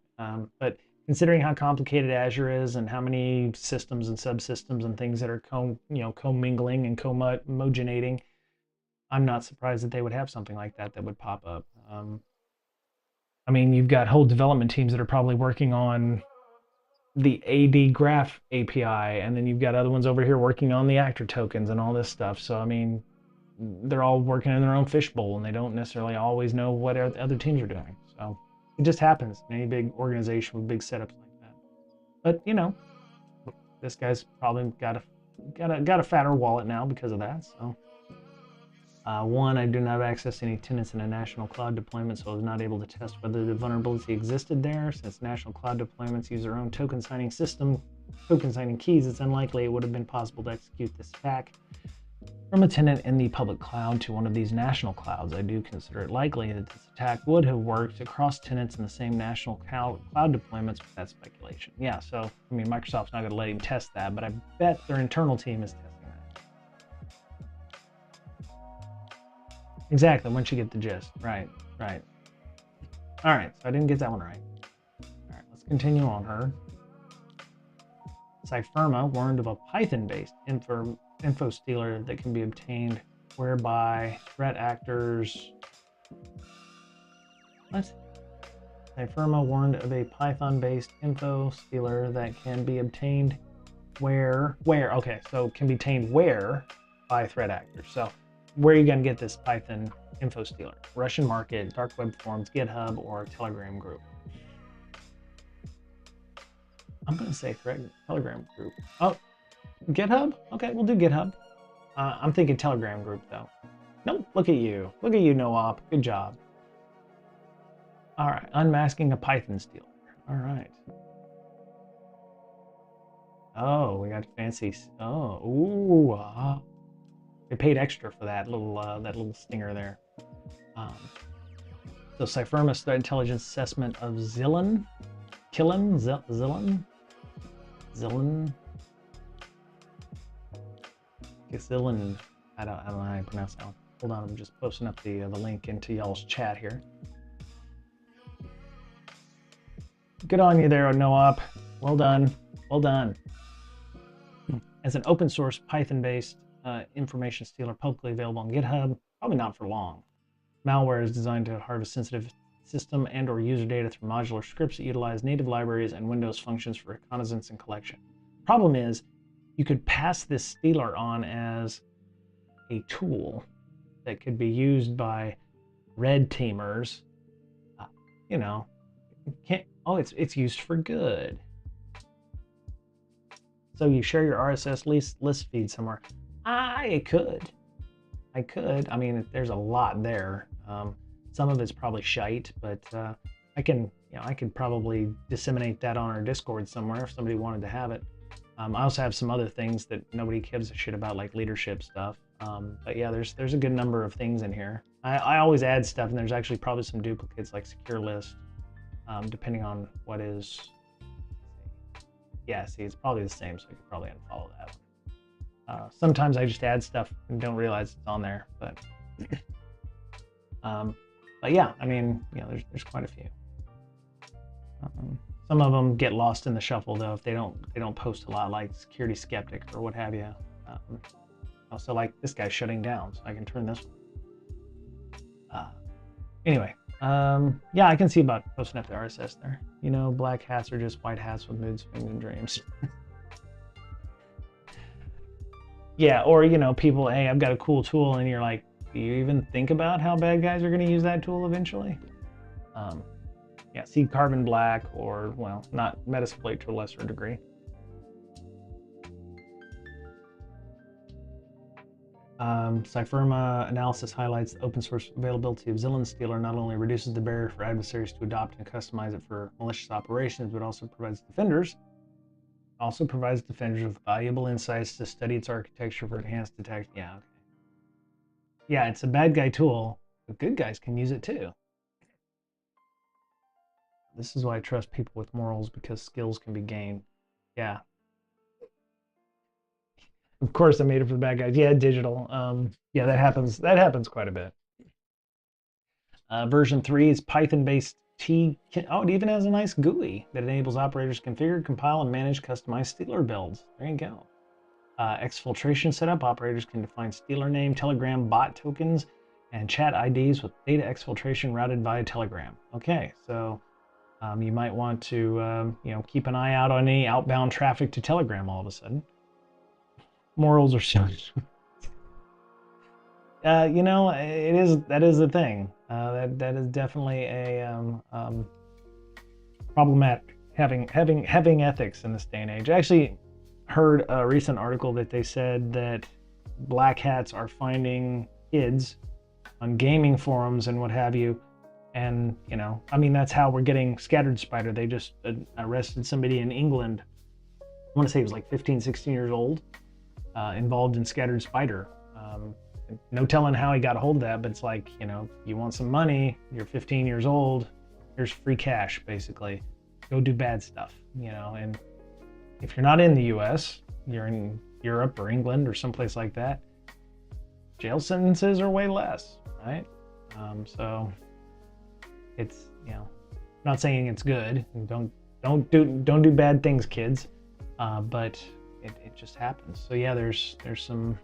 But considering how complicated Azure is and how many systems and subsystems and things that are commingling and homogenating, I'm not surprised that they would have something like that would pop up. I mean, you've got whole development teams that are probably working on the AD graph API, and then you've got other ones over here working on the actor tokens and all this stuff. So, I mean, they're all working in their own fishbowl, and they don't necessarily always know what other teams are doing. So it just happens in any big organization with big setups like that. But, this guy's probably got a fatter wallet now because of that. So. One, I do not have access to any tenants in a national cloud deployment, so I was not able to test whether the vulnerability existed there. Since national cloud deployments use their own token signing system, token signing keys, it's unlikely it would have been possible to execute this attack from a tenant in the public cloud to one of these national clouds. I do consider it likely that this attack would have worked across tenants in the same national cloud deployments, but that's speculation. Yeah, so, I mean, Microsoft's not going to let him test that, but I bet their internal team is testing that. Exactly, once you get the gist. Right. All right, so I didn't get that one right. All right, let's continue on her. Cypherma warned of a Python-based info stealer that can be obtained whereby threat actors... What? Cypherma warned of a Python-based info stealer that can be obtained okay, so can be obtained where by threat actors. So where are you going to get this Python info stealer? Russian market, dark web forums, GitHub, or Telegram group? I'm going to say Telegram group. Oh, GitHub? Okay, we'll do GitHub. I'm thinking Telegram group, though. Nope, look at you. Look at you, No-Op. Good job. All right, unmasking a Python stealer. All right. Oh, we got fancy. Oh, ooh. They paid extra for that little stinger there. So Cypherma's threat intelligence assessment of Zillan. Zillan. I don't know how you pronounce that one. Hold on, I'm just posting up the link into y'all's chat here. Good on you there, No-Op. Well done. As an open source Python-based information stealer publicly available on GitHub, probably not for long. Malware is designed to harvest sensitive system and or user data through modular scripts that utilize native libraries and Windows functions for reconnaissance and collection. Problem is, you could pass this stealer on as a tool that could be used by red teamers. It's used for good. So you share your RSS list feed somewhere. I could. I mean, there's a lot there. Some of it's probably shite, but I could probably disseminate that on our Discord somewhere if somebody wanted to have it. I also have some other things that nobody gives a shit about, like leadership stuff. But yeah, there's a good number of things in here. I always add stuff, and there's actually probably some duplicates like secure list, depending on what is. Yeah, see, it's probably the same, so I could probably unfollow that one. Sometimes I just add stuff and don't realize it's on there, but yeah, I mean, there's quite a few. Some of them get lost in the shuffle though if they don't post a lot, like Security Skeptic or what have you. Also, like this guy's shutting down, so I can turn this one. Anyway, yeah, I can see about posting up the RSS there. Black hats are just white hats with mood swings and dreams. Yeah, or people, hey, I've got a cool tool, and you're like, do you even think about how bad guys are going to use that tool eventually? Yeah, see Carbon Black, or, well, not Metasploit to a lesser degree. Cypherma analysis highlights the open source availability of Zillan Stealer not only reduces the barrier for adversaries to adopt and customize it for malicious operations, but also provides defenders with valuable insights to study its architecture for enhanced detection. Yeah, okay. Yeah, it's a bad guy tool, but good guys can use it too. This is why I trust people with morals, because skills can be gained. Yeah. Of course I made it for the bad guys. Yeah, digital. Yeah, that happens quite a bit. Version 3 is Python-based oh, it even has a nice GUI that enables operators to configure, compile, and manage customized stealer builds. There you go. Exfiltration setup. Operators can define stealer name, Telegram bot tokens, and chat IDs with data exfiltration routed via Telegram. Okay, so you might want to keep an eye out on any outbound traffic to Telegram all of a sudden. Morals are such. That is a thing. That is definitely a problematic, having ethics in this day and age. I actually heard a recent article that they said that black hats are finding kids on gaming forums and what have you. And, I mean, that's how we're getting Scattered Spider. They just arrested somebody in England. I want to say he was like 15, 16 years old, involved in Scattered Spider. No telling how he got a hold of that, but it's like, you want some money, you're 15 years old, here's free cash, basically. Go do bad stuff, and if you're not in the US, you're in Europe or England or someplace like that, jail sentences are way less, right? So it's, not saying it's good, and don't do bad things, kids, but it just happens. So yeah, there's some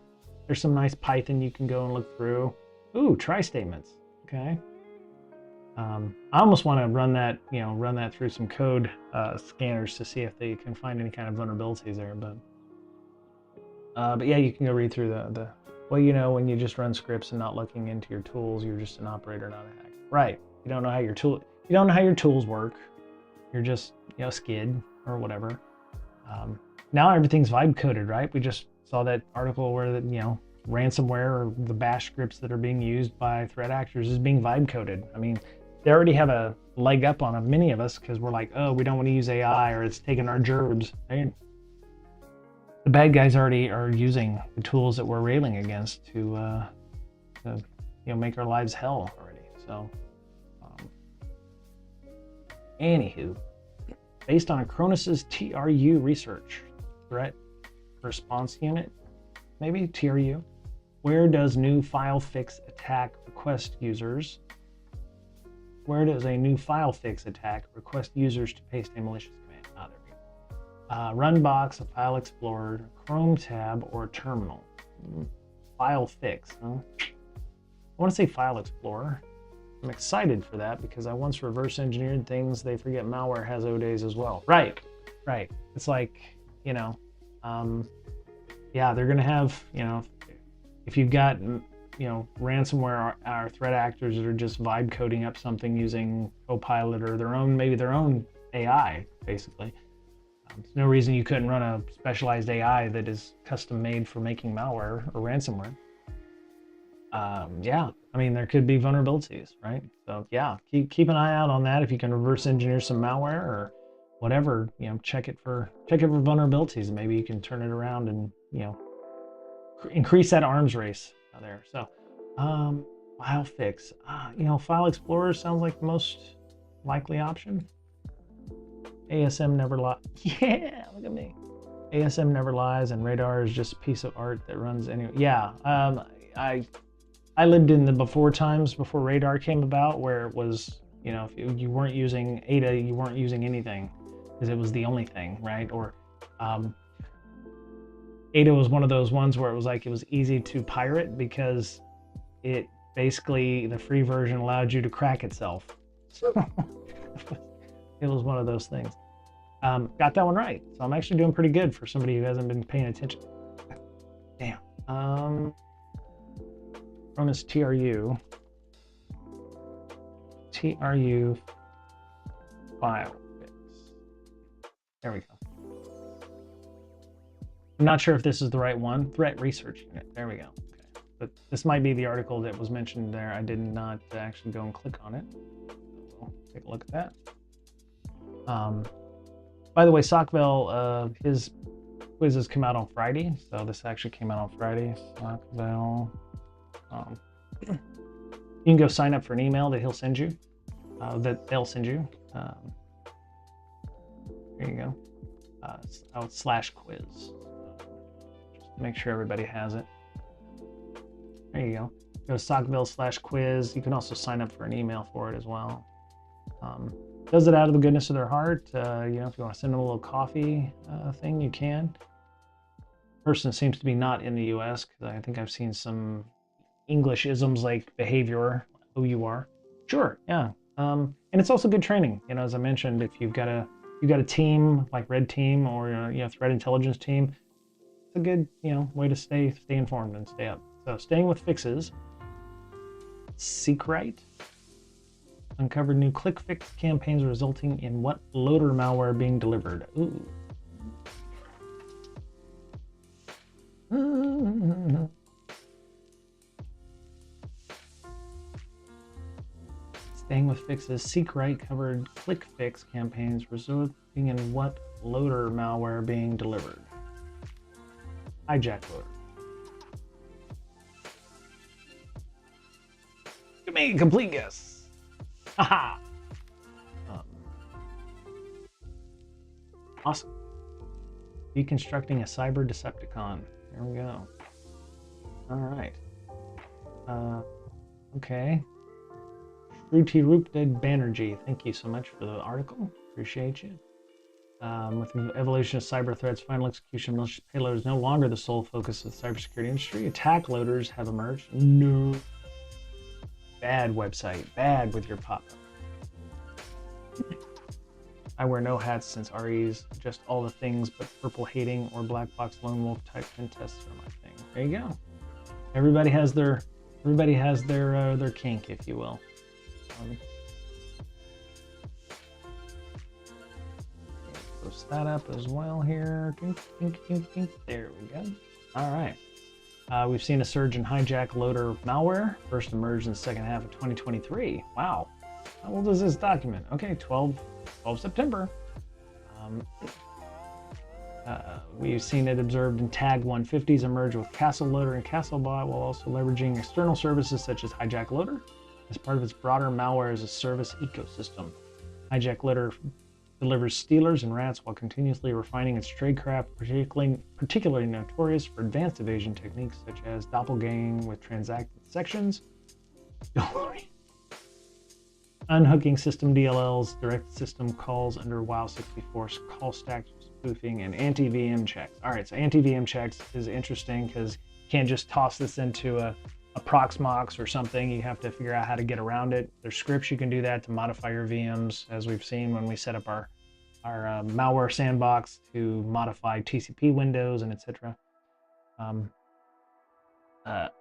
nice Python you can go and look through. Ooh, try statements. Okay. I almost want to run that through some code scanners to see if they can find any kind of vulnerabilities there. But yeah, you can go read through the when you just run scripts and not looking into your tools, you're just an operator, not a hacker. Right. You don't know how your tools work. You're just a skid or whatever. Now everything's vibe coded, right? We just saw that article where ransomware or the bash scripts that are being used by threat actors is being vibe coded. I mean, they already have a leg up on many of us because we're like, oh, we don't want to use AI or it's taking our gerbs. Right? The bad guys already are using the tools that we're railing against to make our lives hell already. So, anywho, based on Acronis's TRU research, threat response unit, maybe TRU, where does new file fix attack request users? Where does a new file fix attack request users to paste a malicious command? There we go. Runbox, a file explorer, Chrome tab, or terminal. File fix, huh? I want to say file explorer. I'm excited for that because I once reverse engineered things. They forget malware has O days as well. Right. It's like, yeah, they're going to have, if you've got, ransomware or threat actors that are just vibe coding up something using Copilot or maybe their own AI, basically. There's no reason you couldn't run a specialized AI that is custom made for making malware or ransomware. Yeah, I mean, there could be vulnerabilities, right? So yeah, keep an eye out on that. If you can reverse engineer some malware or whatever, check it for vulnerabilities, and maybe you can turn it around and increase that arms race out there. So file fix, file explorer sounds like the most likely option. ASM never lies. Yeah, look at me. ASM never lies, and radar is just a piece of art that runs anyway. Yeah, I lived in the before times before radar came about, where it was, if you weren't using Ada, you weren't using anything because it was the only thing, right? Or Ada was one of those ones where it was easy to pirate because it basically, the free version allowed you to crack itself. So it was one of those things. Got that one right. So I'm actually doing pretty good for somebody who hasn't been paying attention. Damn. Cronus TRU file fix. There we go. I'm not sure if this is the right one. Threat research unit. There we go. Okay. But this might be the article that was mentioned there. I did not actually go and click on it. So take a look at that. By the way, Socvel, his quizzes come out on Friday. So this actually came out on Friday. Socvel. You can go sign up for an email that he'll send you, that they'll send you. There you go. /quiz. Just make sure everybody has it. There you go. Go Socvel /quiz. You can also sign up for an email for it as well. Does it out of the goodness of their heart. If you want to send them a little coffee thing, you can. Person seems to be not in the U.S. because I think I've seen some English isms like behavior, OUR. Sure, yeah. And it's also good training. As I mentioned, if you've got a team like Red Team or threat intelligence team, it's a good way to stay informed and stay up. So staying with fixes. Seekrite uncovered new click fix campaigns resulting in what loader malware being delivered. Ooh. Bang with fixes. Seek Right covered click fix campaigns resulting in what loader malware being delivered? Hijack loader. Give me a complete guess. Haha. Awesome. Deconstructing a cyber Decepticon. There we go. All right. Okay. Shruti Rupted Banerjee, thank you so much for the article. Appreciate you. With the evolution of cyber threats, final execution of malicious payload is no longer the sole focus of the cybersecurity industry. Attack loaders have emerged. No. Bad website. Bad with your pop-up. I wear no hats since RE's just all the things but purple hating or black box lone wolf type pen tests are my thing. There you go. Everybody has their kink, if you will. Post that up as well here. There we go. All right. We've seen a surge in hijack loader malware. First emerged in the second half of 2023. Wow. How old is this document? Okay, 12 September. We've seen it observed in Tag 150s emerge with Castle Loader and CastleBot, while also leveraging external services such as Hijack Loader as part of its broader malware as a service ecosystem. Hijack Loader delivers stealers and rats while continuously refining its tradecraft, particularly notorious for advanced evasion techniques such as doppelganging with transacted sections, unhooking system DLLs, direct system calls under WoW64 call stack spoofing, and anti-VM checks. All right, so anti-VM checks is interesting because you can't just toss this into a Proxmox or something. You have to figure out how to get around it. There's scripts you can do that to modify your VMs, as we've seen when we set up our malware sandbox to modify TCP windows and etc. But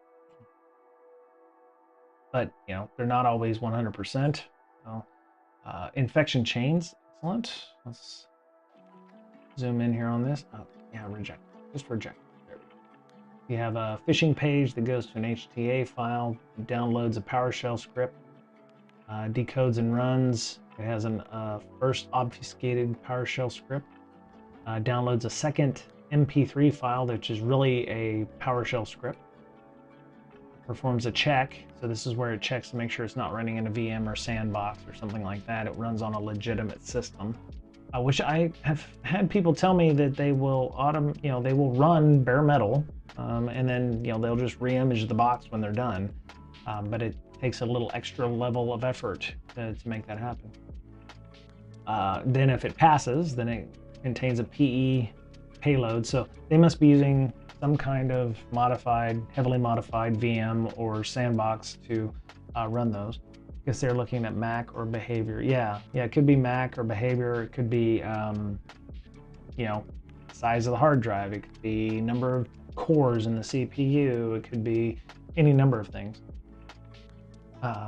you know, they're not always 100%. So, infection chains, excellent. Let's zoom in here on this. Oh, yeah, reject. Just reject. There we go. You have a phishing page that goes to an HTA file, downloads a PowerShell script, decodes and runs. It has an first obfuscated PowerShell script, downloads a second MP3 file, which is really a PowerShell script, performs a check. So this is where it checks to make sure it's not running in a VM or sandbox or something like that. It runs on a legitimate system, which I have had people tell me that they will they will run bare metal, and then they'll just re-image the box when they're done. But it takes a little extra level of effort to make that happen. Then if it passes, then it contains a PE payload. So they must be using some kind of heavily modified VM or sandbox to run those. I guess they're looking at Mac or behavior. Yeah, it could be Mac or behavior. It could be, size of the hard drive. It could be number of cores in the CPU. It could be any number of things.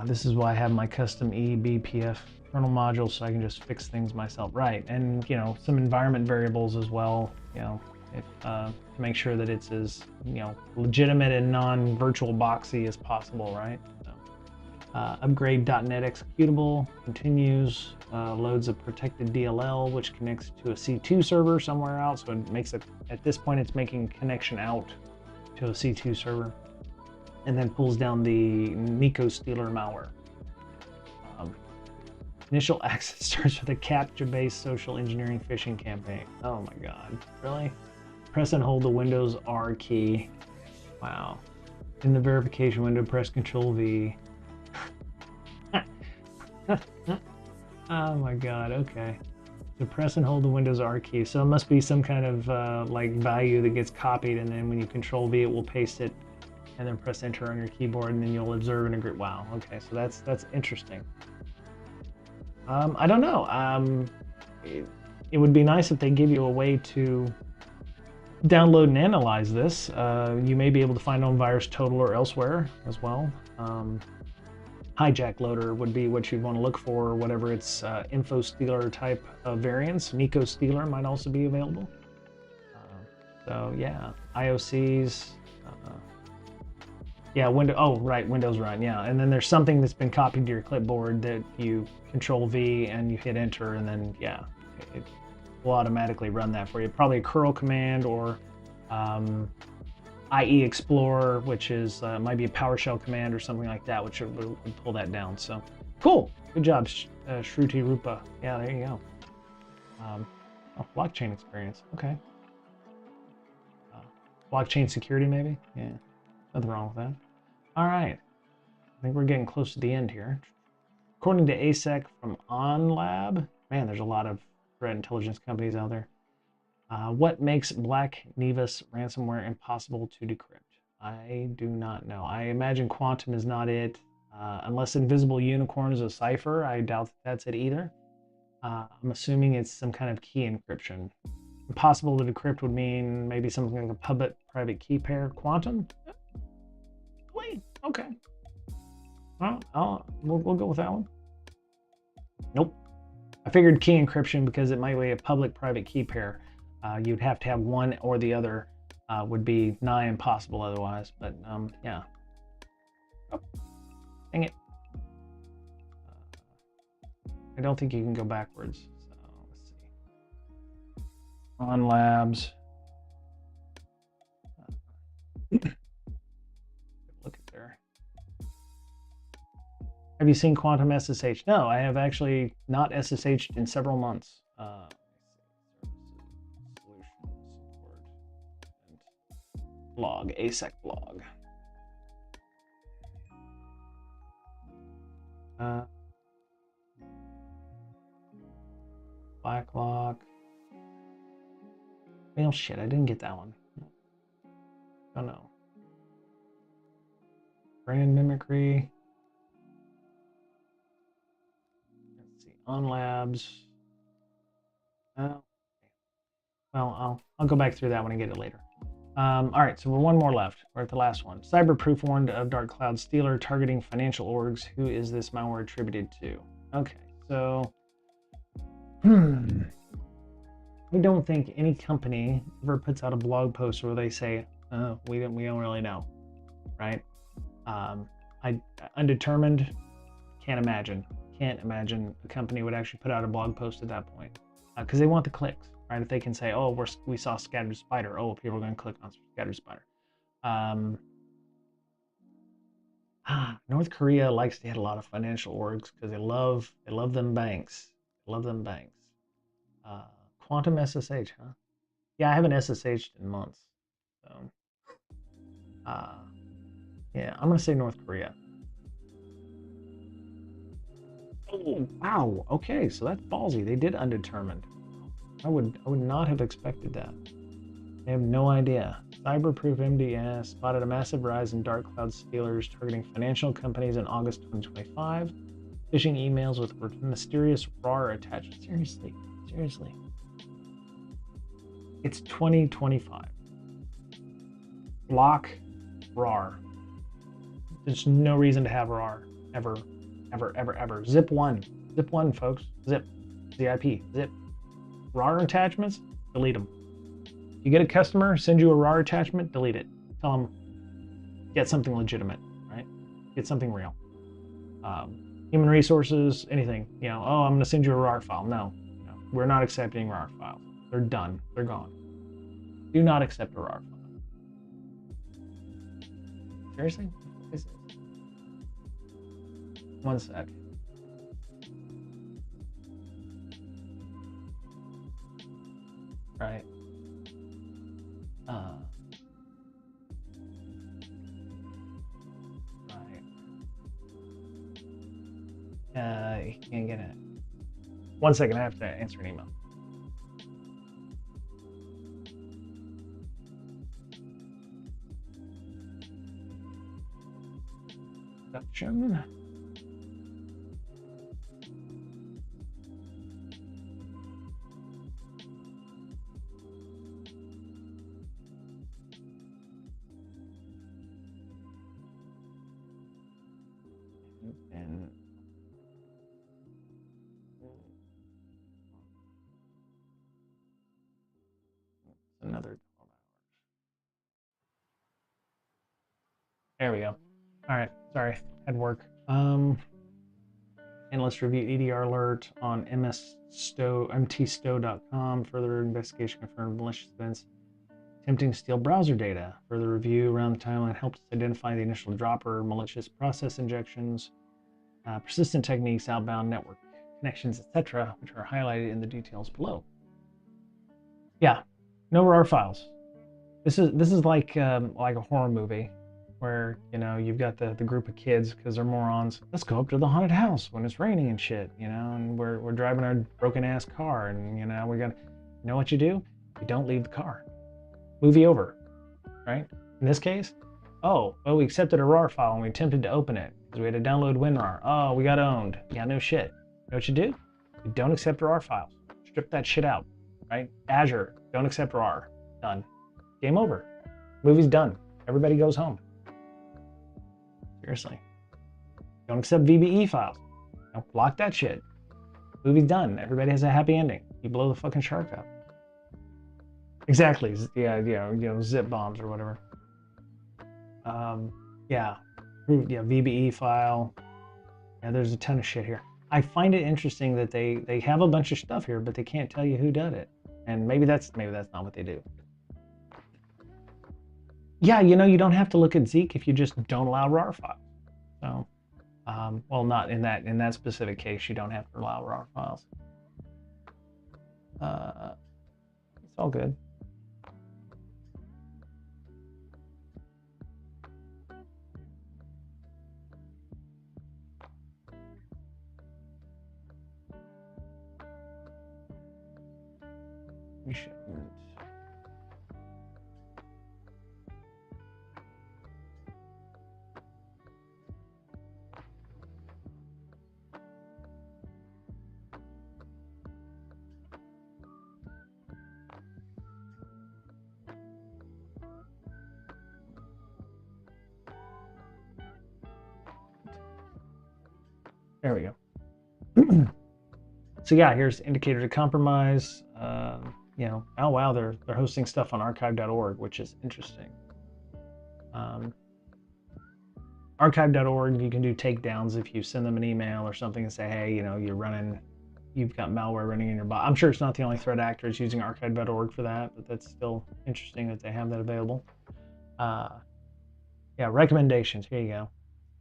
This is why I have my custom eBPF kernel module, so I can just fix things myself. Right, and some environment variables as well. To make sure that it's as legitimate and non-virtual boxy as possible, right? So, upgrade .NET executable continues, loads a protected DLL which connects to a C2 server somewhere out. So it makes it, at this point, it's making connection out to a C2 server, and then pulls down the Nico Stealer malware. Initial access starts with a captcha-based social engineering phishing campaign. Oh my God, really? Press and hold the Windows R key. Wow. In the verification window, press Control V. Oh my God, okay. So press and hold the Windows R key. So it must be some kind of value that gets copied, and then when you Control V, it will paste it, and then press Enter on your keyboard, and then you'll observe and agree. Wow, okay, so that's interesting. I don't know. It would be nice if they give you a way to download and analyze this. You may be able to find on VirusTotal or elsewhere as well. Hijack Loader would be what you'd want to look for, whatever its Info Stealer type of variants. Nico Stealer might also be available. So yeah, IOCs. Yeah, oh, right, Windows Run. Yeah, and then there's something that's been copied to your clipboard that you Control V and you hit Enter, and then yeah, it will automatically run that for you. Probably a curl command or IE Explorer, which is might be a PowerShell command or something like that, which would pull that down. So cool, good job, Shruti Rupa. Yeah, there you go. Oh, blockchain experience. Okay. Blockchain security, maybe. Yeah, nothing wrong with that. All right. I think we're getting close to the end here. According to ASEC from OnLab, man, there's a lot of threat intelligence companies out there. What makes Black Nevis ransomware impossible to decrypt? I do not know. I imagine quantum is not it. Unless Invisible Unicorn is a cipher, I doubt that's it either. I'm assuming it's some kind of key encryption. Impossible to decrypt would mean maybe something like a public-private key pair. Quantum? Wait, okay. Well, we'll go with that one. Nope. I figured key encryption because it might be a public-private key pair. You'd have to have one or the other. Would be nigh impossible otherwise. But yeah. Oh, dang it. I don't think you can go backwards. So let's see. On labs. Look at there. Have you seen Quantum SSH? No, I have actually not SSH'd in several months. Solution support blog, ASEC blog. Blacklock. Well, shit, I didn't get that one. Oh no. Brand mimicry. Let's see. On labs. Oh. Well, I'll go back through that when I get it later. All right, so we're one more left. We're at the last one. Cyberproof warned of Dark Cloud Stealer targeting financial orgs. Who is this malware attributed to? Okay, so I don't think any company ever puts out a blog post where they say, "Oh, we don't really know," right? I undetermined. Can't imagine a company would actually put out a blog post at that point because they want the clicks, right? If they can say, "Oh, we saw Scattered Spider," oh, people are going to click on Scattered Spider. North Korea likes to hit a lot of financial orgs because they love them banks. They love them banks. Quantum SSH, huh? Yeah, I haven't SSH'd in months. So, yeah, I'm gonna say North Korea. Oh, wow. Okay, so that's ballsy. They did undetermined. I would not have expected that. I have no idea. Cyberproof MDS spotted a massive rise in dark cloud stealers targeting financial companies in August 2025. Phishing emails with mysterious RAR attachments. Seriously. It's 2025. Block RAR. There's no reason to have RAR ever. Zip one, folks. Zip. ZIP. Zip. RAR attachments. Delete them. You get a customer, send you a RAR attachment, delete it. Tell them, get something legitimate, right? Get something real. Human resources, anything. Oh, I'm going to send you a RAR file. No, we're not accepting RAR files. They're done. They're gone. Do not accept a RAR file. Seriously? One sec. Right. You can't get it. 1 second, I have to answer an email. Production. And another 12 hours. There we go. All right, sorry, had work. And let's review EDR alert on mtstow.com. Further investigation confirmed malicious events attempting to steal browser data. Further review around the timeline helped us identify the initial dropper, malicious process injections, persistent techniques, outbound network connections, etc., which are highlighted in the details below. Yeah, no RAR files. This is like a horror movie where you've got the group of kids because they're morons. Let's go up to the haunted house when it's raining and shit, and we're driving our broken ass car, and we got what you do? You don't leave the car. Movie over, right? In this case, oh well, we accepted a RAR file and we attempted to open it because we had to download WinRAR. Oh, we got owned. Yeah, no shit. You know what you do? You don't accept RAR files. Strip that shit out, right? Azure, don't accept RAR. Done. Game over. Movie's done. Everybody goes home. Seriously. Don't accept VBE files. Block that shit. Movie's done. Everybody has a happy ending. You blow the fucking shark up. Exactly. Yeah, zip bombs or whatever. Yeah. Yeah, VBE file. Yeah, there's a ton of shit here. I find it interesting that they have a bunch of stuff here, but they can't tell you who did it. And maybe that's not what they do. Yeah, you don't have to look at Zeek if you just don't allow RAR files. So, well, not in that specific case, you don't have to allow RAR files. It's all good. We shouldn't. There we go. So yeah, here's indicator to compromise. Oh wow, they're hosting stuff on archive.org, which is interesting. Archive.org, you can do takedowns if you send them an email or something and say, hey, you've got malware running in your bot. I'm sure it's not the only threat actor is using archive.org for that, but that's still interesting that they have that available. Yeah, recommendations. Here you go.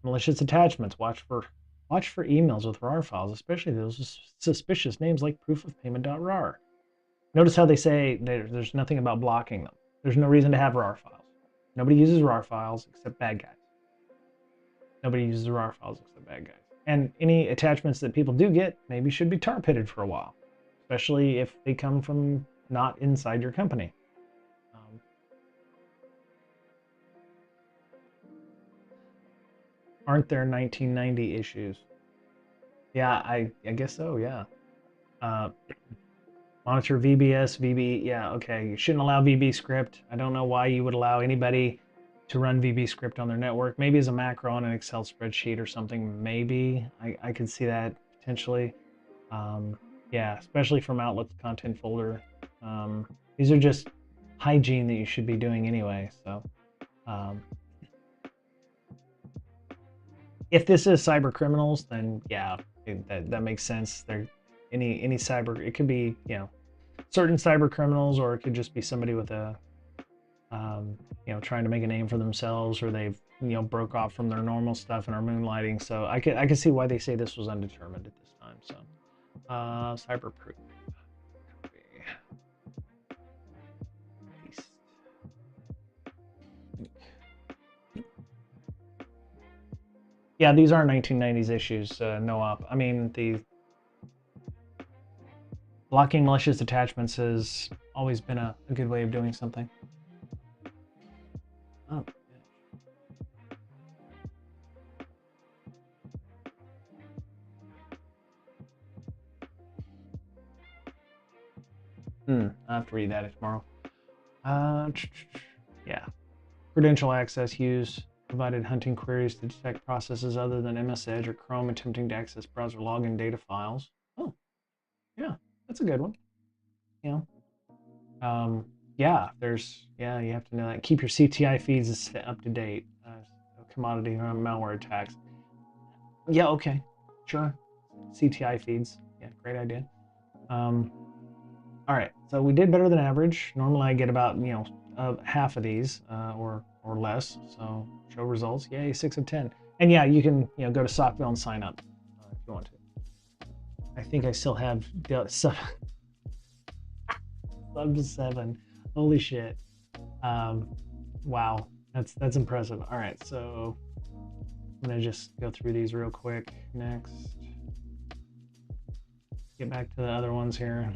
Malicious attachments. Watch for emails with RAR files, especially those with suspicious names like proofofpayment.rar. Notice how they say there's nothing about blocking them. There's no reason to have RAR files. Nobody uses RAR files except bad guys. Nobody uses RAR files except bad guys. And any attachments that people do get maybe should be tar pitted for a while, especially if they come from not inside your company. Aren't there 1990 issues? Yeah, I guess so, yeah. Monitor VBS, VB, yeah, okay. You shouldn't allow VB script. I don't know why you would allow anybody to run VB script on their network. Maybe as a macro on an Excel spreadsheet or something, maybe. I could see that potentially. Yeah, especially from Outlook's content folder. These are just hygiene that you should be doing anyway, so. If this is cyber criminals, then yeah, that makes sense. They're any cyber. It could be certain cyber criminals, or it could just be somebody with a trying to make a name for themselves, or they've broke off from their normal stuff and are moonlighting. So I can see why they say this was undetermined at this time. So cyber proof. Yeah, these are 1990s issues, no op. I mean, the blocking malicious attachments has always been a good way of doing something. Oh. I have to read that tomorrow. Yeah. Credential access use provided hunting queries to detect processes other than MS Edge or Chrome attempting to access browser login data files. Oh, yeah, that's a good one. Yeah, you have to know that. Keep your CTI feeds up to date. commodity malware attacks. Yeah, okay, sure. CTI feeds. Yeah, great idea. All right, so we did better than average. Normally I get about, half of these or less. So show results. Yay, 6 of 10. And yeah, you can go to Socvel and sign up if you want to. I think I still have sub to 7. Holy shit. Wow, that's impressive. All right, so I'm gonna just go through these real quick. Next, get back to the other ones here.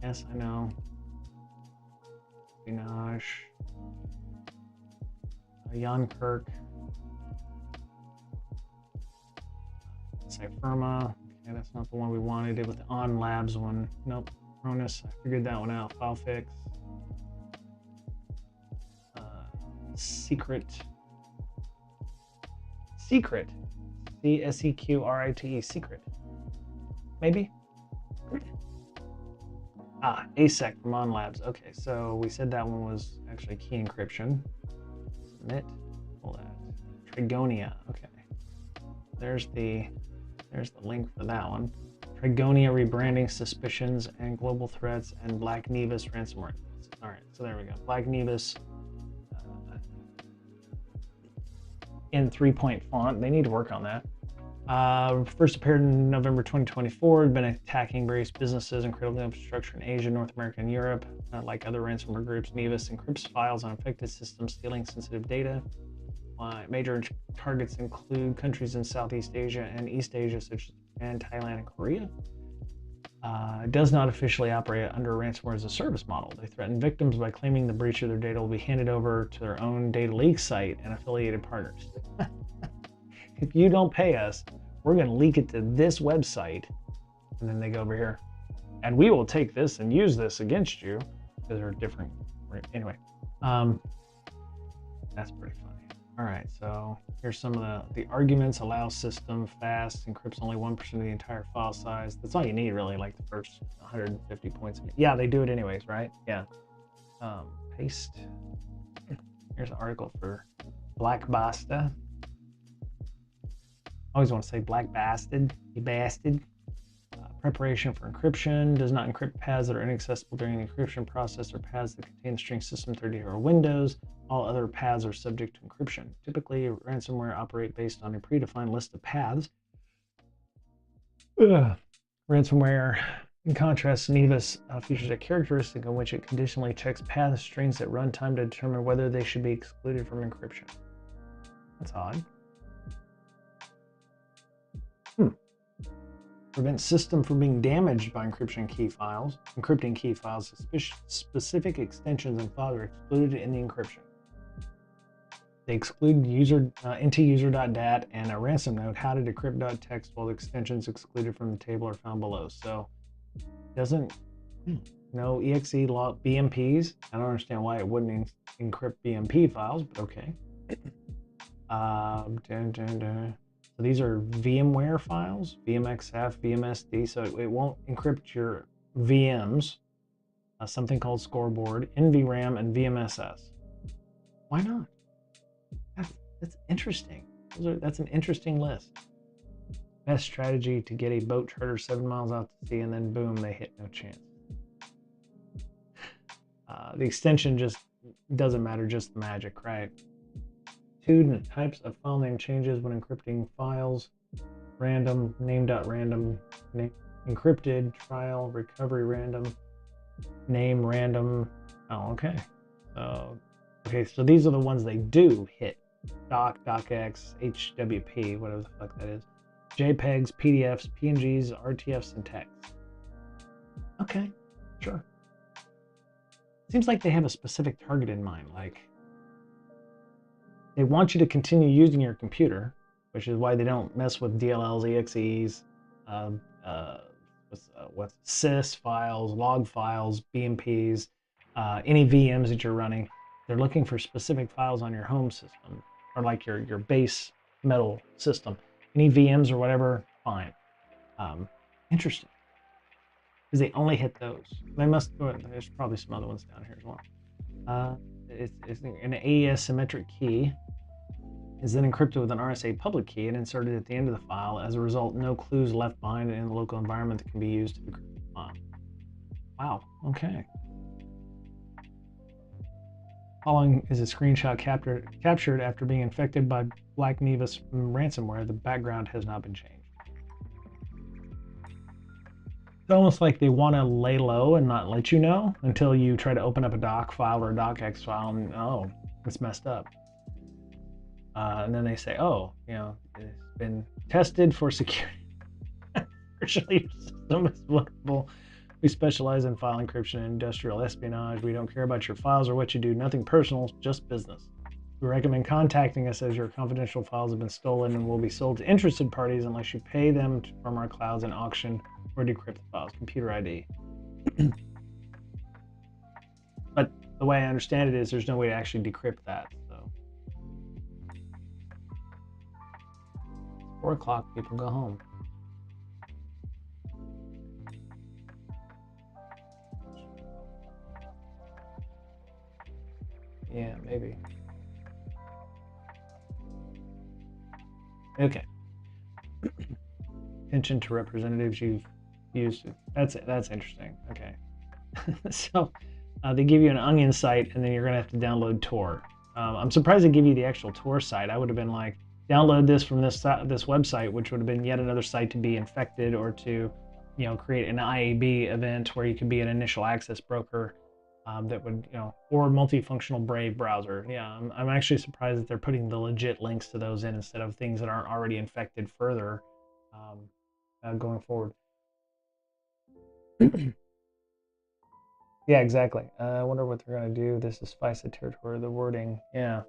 Yes, I know. Espionage. Jan Kirk. Cypherma. Okay, that's not the one we wanted. It was the On Labs one. Nope. Cronus. I figured that one out. File fix. Secret. Secret. CSEQRITE. Secret. Maybe? ASEC from On Labs. Okay, so we said that one was actually key encryption. Submit. Pull that. Trigonia. Okay. There's the link for that one. Trigonia rebranding suspicions and global threats and Black Nevis ransomware. All right, so there we go. Black Nevis in 3-point font. They need to work on that. First appeared in November 2024. Been attacking various businesses and critical infrastructure in Asia, North America, and Europe. Like other ransomware groups, Nevis encrypts files on affected systems, stealing sensitive data. Major targets include countries in Southeast Asia and East Asia, such as Japan, Thailand, and Korea. It does not officially operate under a ransomware as a service model. They threaten victims by claiming the breach of their data will be handed over to their own data leak site and affiliated partners. If you don't pay us, we're going to leak it to this website. And then they go over here. And we will take this and use this against you. Because they're different. Anyway. That's pretty funny. All right, so here's some of the arguments. Allow system fast, encrypts only 1% of the entire file size. That's all you need, really, like the first 150 points. Yeah, they do it anyways, right? Yeah. Paste. Here's an article for Black Basta. I always want to say Black Bastard, you bastard. Preparation for encryption. Does not encrypt paths that are inaccessible during the encryption process or paths that contain the string system 30 or Windows. All other paths are subject to encryption. Typically, ransomware operate based on a predefined list of paths. Ransomware, in contrast, Nevis features a characteristic in which it conditionally checks path strings at runtime to determine whether they should be excluded from encryption. That's odd. Prevents system from being damaged by encrypting key files. Specific extensions and files are excluded in the encryption. They exclude into-user.dat and a ransom note, how to decrypt.txt, while the extensions excluded from the table are found below. So, doesn't no exe log BMPs. I don't understand why it wouldn't encrypt BMP files, but okay. So these are VMware files, VMXF, VMSD, so it won't encrypt your VMs, something called scoreboard, NVRAM, and VMSS. Why not? That's interesting. That's an interesting list. Best strategy to get a boat charter 7 miles out to sea, and then boom, they hit no chance. The extension just doesn't matter, just the magic, right? Two types of file name changes when encrypting files: random, name.random, encrypted, trial, recovery random, name random. Oh, okay. Okay, so these are the ones they do hit: doc, docx, HWP, whatever the fuck that is, JPEGs, PDFs, PNGs, RTFs, and text. Okay, sure. Seems like they have a specific target in mind, like they want you to continue using your computer, which is why they don't mess with DLLs, EXEs, sys files, log files, BMPs, any VMs that you're running. They're looking for specific files on your home system, or like your base metal system. Any VMs or whatever, fine. Interesting. Because they only hit those. They must. There's probably some other ones down here as well. it's an AES symmetric key is then encrypted with an RSA public key and inserted at the end of the file. As a result, no clues left behind in the local environment that can be used to decrypt the file. Wow, okay. Following is a screenshot captured after being infected by Black Nevis ransomware. The background has not been changed. It's almost like they want to lay low and not let you know until you try to open up a doc file or a docx file and, oh, it's messed up. And then they say, oh, you know, it's been tested for security. Virtually your system is vulnerable. We specialize in file encryption and industrial espionage. We don't care about your files or what you do. Nothing personal, just business. We recommend contacting us as your confidential files have been stolen and will be sold to interested parties unless you pay them from our clouds in auction or decrypt the files. Computer ID. But the way I understand it is there's no way to actually decrypt that. So 4 o'clock, people go home. Yeah, maybe. Okay. Attention to representatives you've used. That's interesting. Okay. So they give you an Onion site, and then you're gonna have to download Tor. I'm surprised they give you the actual Tor site. I would have been like, download this from this website, which would have been yet another site to be infected or to, you know, create an IAB event where you could be an initial access broker. That would, you know, or multifunctional Brave browser. Yeah, I'm actually surprised that they're putting the legit links to those in instead of things that aren't already infected further going forward. Yeah, exactly. I wonder what they're going to do. This is FISA territory, the wording. Yeah.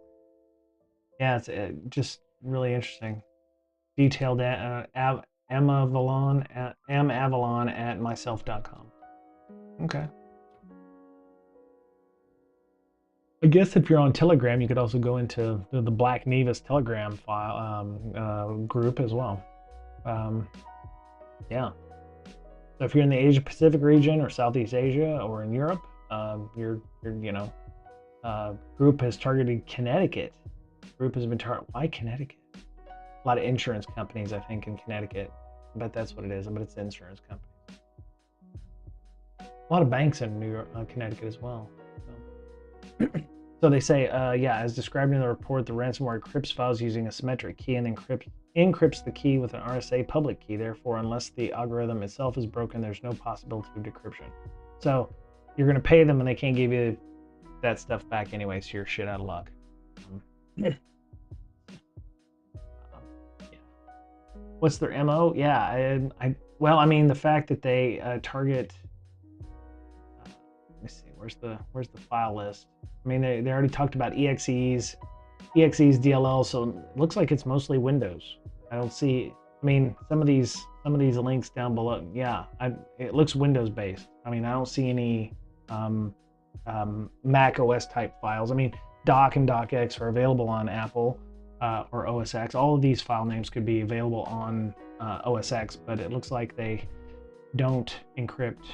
Yeah, it's just really interesting. Detailed amavalon at myself.com. Okay. I guess if you're on Telegram, you could also go into the Black Nevis Telegram file group as well. Yeah. So if you're in the Asia Pacific region or Southeast Asia or in Europe, your group has targeted Connecticut. Group has been targeted. Why Connecticut? A lot of insurance companies, I think, in Connecticut. I bet that's what it is. I bet it's the insurance company. A lot of banks in New York, Connecticut as well. So. So they say, yeah, as described in the report, the ransomware encrypts files using a symmetric key and encrypts the key with an RSA public key. Therefore, unless the algorithm itself is broken, there's no possibility of decryption. So you're going to pay them and they can't give you that stuff back anyway, so you're shit out of luck. Yeah. What's their MO? Yeah, well, I mean, the fact that they target. Let me see. Where's the file list? I mean, they already talked about EXEs DLL, so it looks like it's mostly Windows. I don't see. I mean, some of these links down below. Yeah, it looks Windows based. I mean, I don't see any Mac OS type files. I mean, Doc and DocX are available on Apple or OS X. All of these file names could be available on OS X, but it looks like they don't encrypt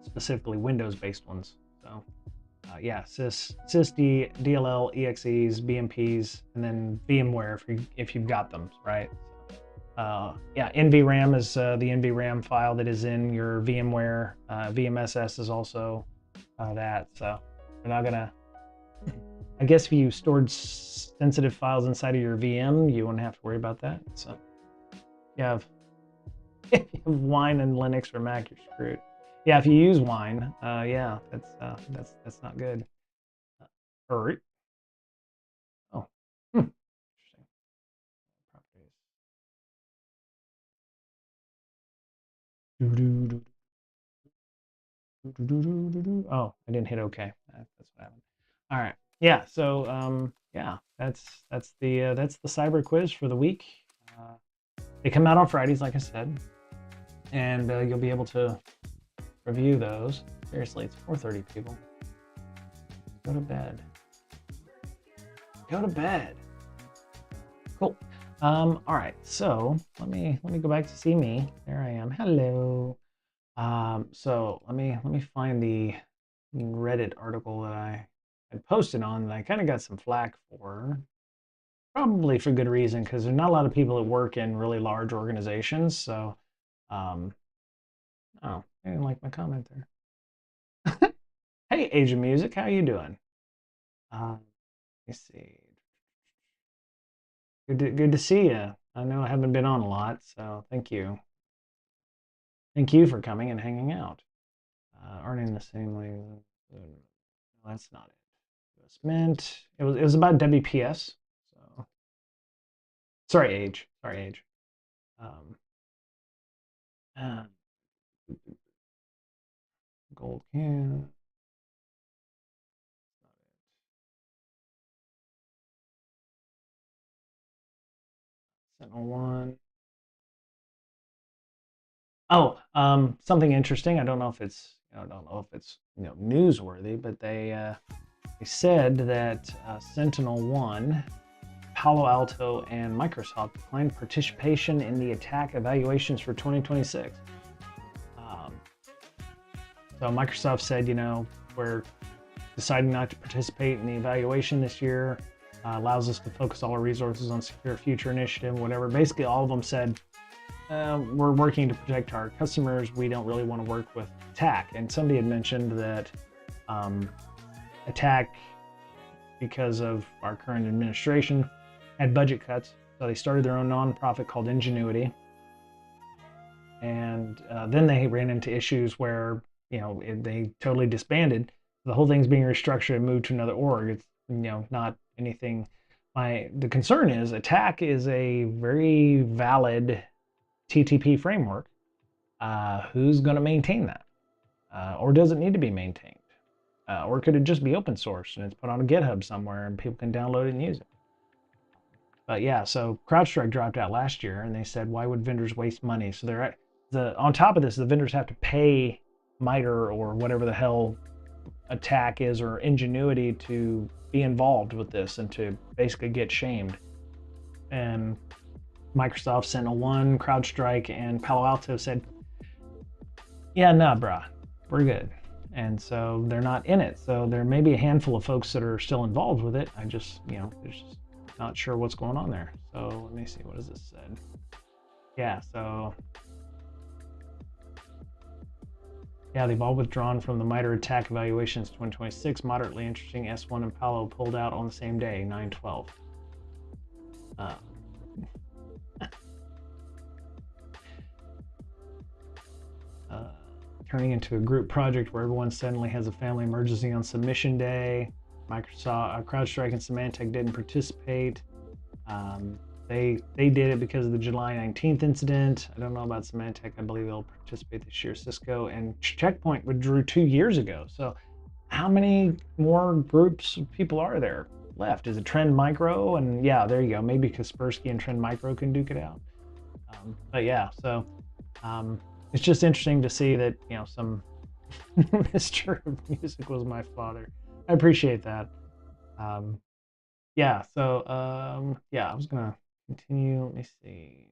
specifically Windows-based ones. So yeah, DLL, EXEs, BMPs, and then VMware if you've got them, right? Yeah, NVRAM is the NVRAM file that is in your VMware. VMSS is also that. So we're not gonna. I guess if you stored sensitive files inside of your VM, you wouldn't have to worry about that. So if you have Wine and Linux or Mac, you're screwed. Yeah, if you use Wine, yeah, that's not good. Oh, interesting. Properties. Oh, I didn't hit OK. That's what happened. All right. Yeah. So yeah, that's the cyber quiz for the week. They come out on Fridays, like I said, and you'll be able to review those. Seriously, it's 4:30, people. Go to bed. Go to bed. Cool. All right. So let me go back to see me. There I am. Hello. So let me find the Reddit article that I had posted on that I kind of got some flack for, probably for good reason, because there's not a lot of people that work in really large organizations. So, um, oh, I didn't like my comment there. Hey, Asian Music, how you doing? Let me see. Good to see you. I know I haven't been on a lot, so thank you. Thank you for coming and hanging out. Earning the same way. No, that's not it. US Mint. It was about WPS. So sorry, age. Sorry, age. Um, uh, gold can. Sentinel one. Oh, something interesting. I don't know if it's I don't know if it's newsworthy, but they said that Sentinel one, Palo Alto, and Microsoft declined participation in the attack evaluations for 2026. Um, so Microsoft said, we're deciding not to participate in the evaluation this year. Allows us to focus all our resources on secure future initiative, whatever. Basically, all of them said, we're working to protect our customers. We don't really want to work with attack. And somebody had mentioned that attack, because of our current administration, had budget cuts. So they started their own nonprofit called Ingenuity. And then they ran into issues where, they totally disbanded. The whole thing's being restructured and moved to another org. It's, not anything. The concern is attack is a very valid TTP framework. Who's going to maintain that? Or does it need to be maintained? Or could it just be open source and it's put on a GitHub somewhere and people can download it and use it? But yeah, so CrowdStrike dropped out last year, and they said, why would vendors waste money? So they're on top of this, the vendors have to pay MITRE or whatever the hell attack is, or Ingenuity, to be involved with this and to basically get shamed. And Microsoft, Sentinel-1, CrowdStrike, and Palo Alto said, yeah, nah, brah, we're good. And so they're not in it. So there may be a handful of folks that are still involved with it. I just, there's just not sure what's going on there. So let me see, what does this said? Yeah, so yeah, they've all withdrawn from the MITRE attack evaluations 2026. Moderately interesting, S1 and Palo pulled out on the same day, 9/12. Turning into a group project where everyone suddenly has a family emergency on submission day. Microsoft, CrowdStrike, and Symantec didn't participate. They did it because of the July 19th incident. I don't know about Symantec. I believe they'll participate this year. Cisco and Checkpoint withdrew 2 years ago. So how many more groups of people are there left? Is it Trend Micro? And yeah, there you go. Maybe Kaspersky and Trend Micro can duke it out. But yeah, so it's just interesting to see that, some Mr. Music was my father. I appreciate that. Yeah, so yeah, I was gonna continue. Let me see.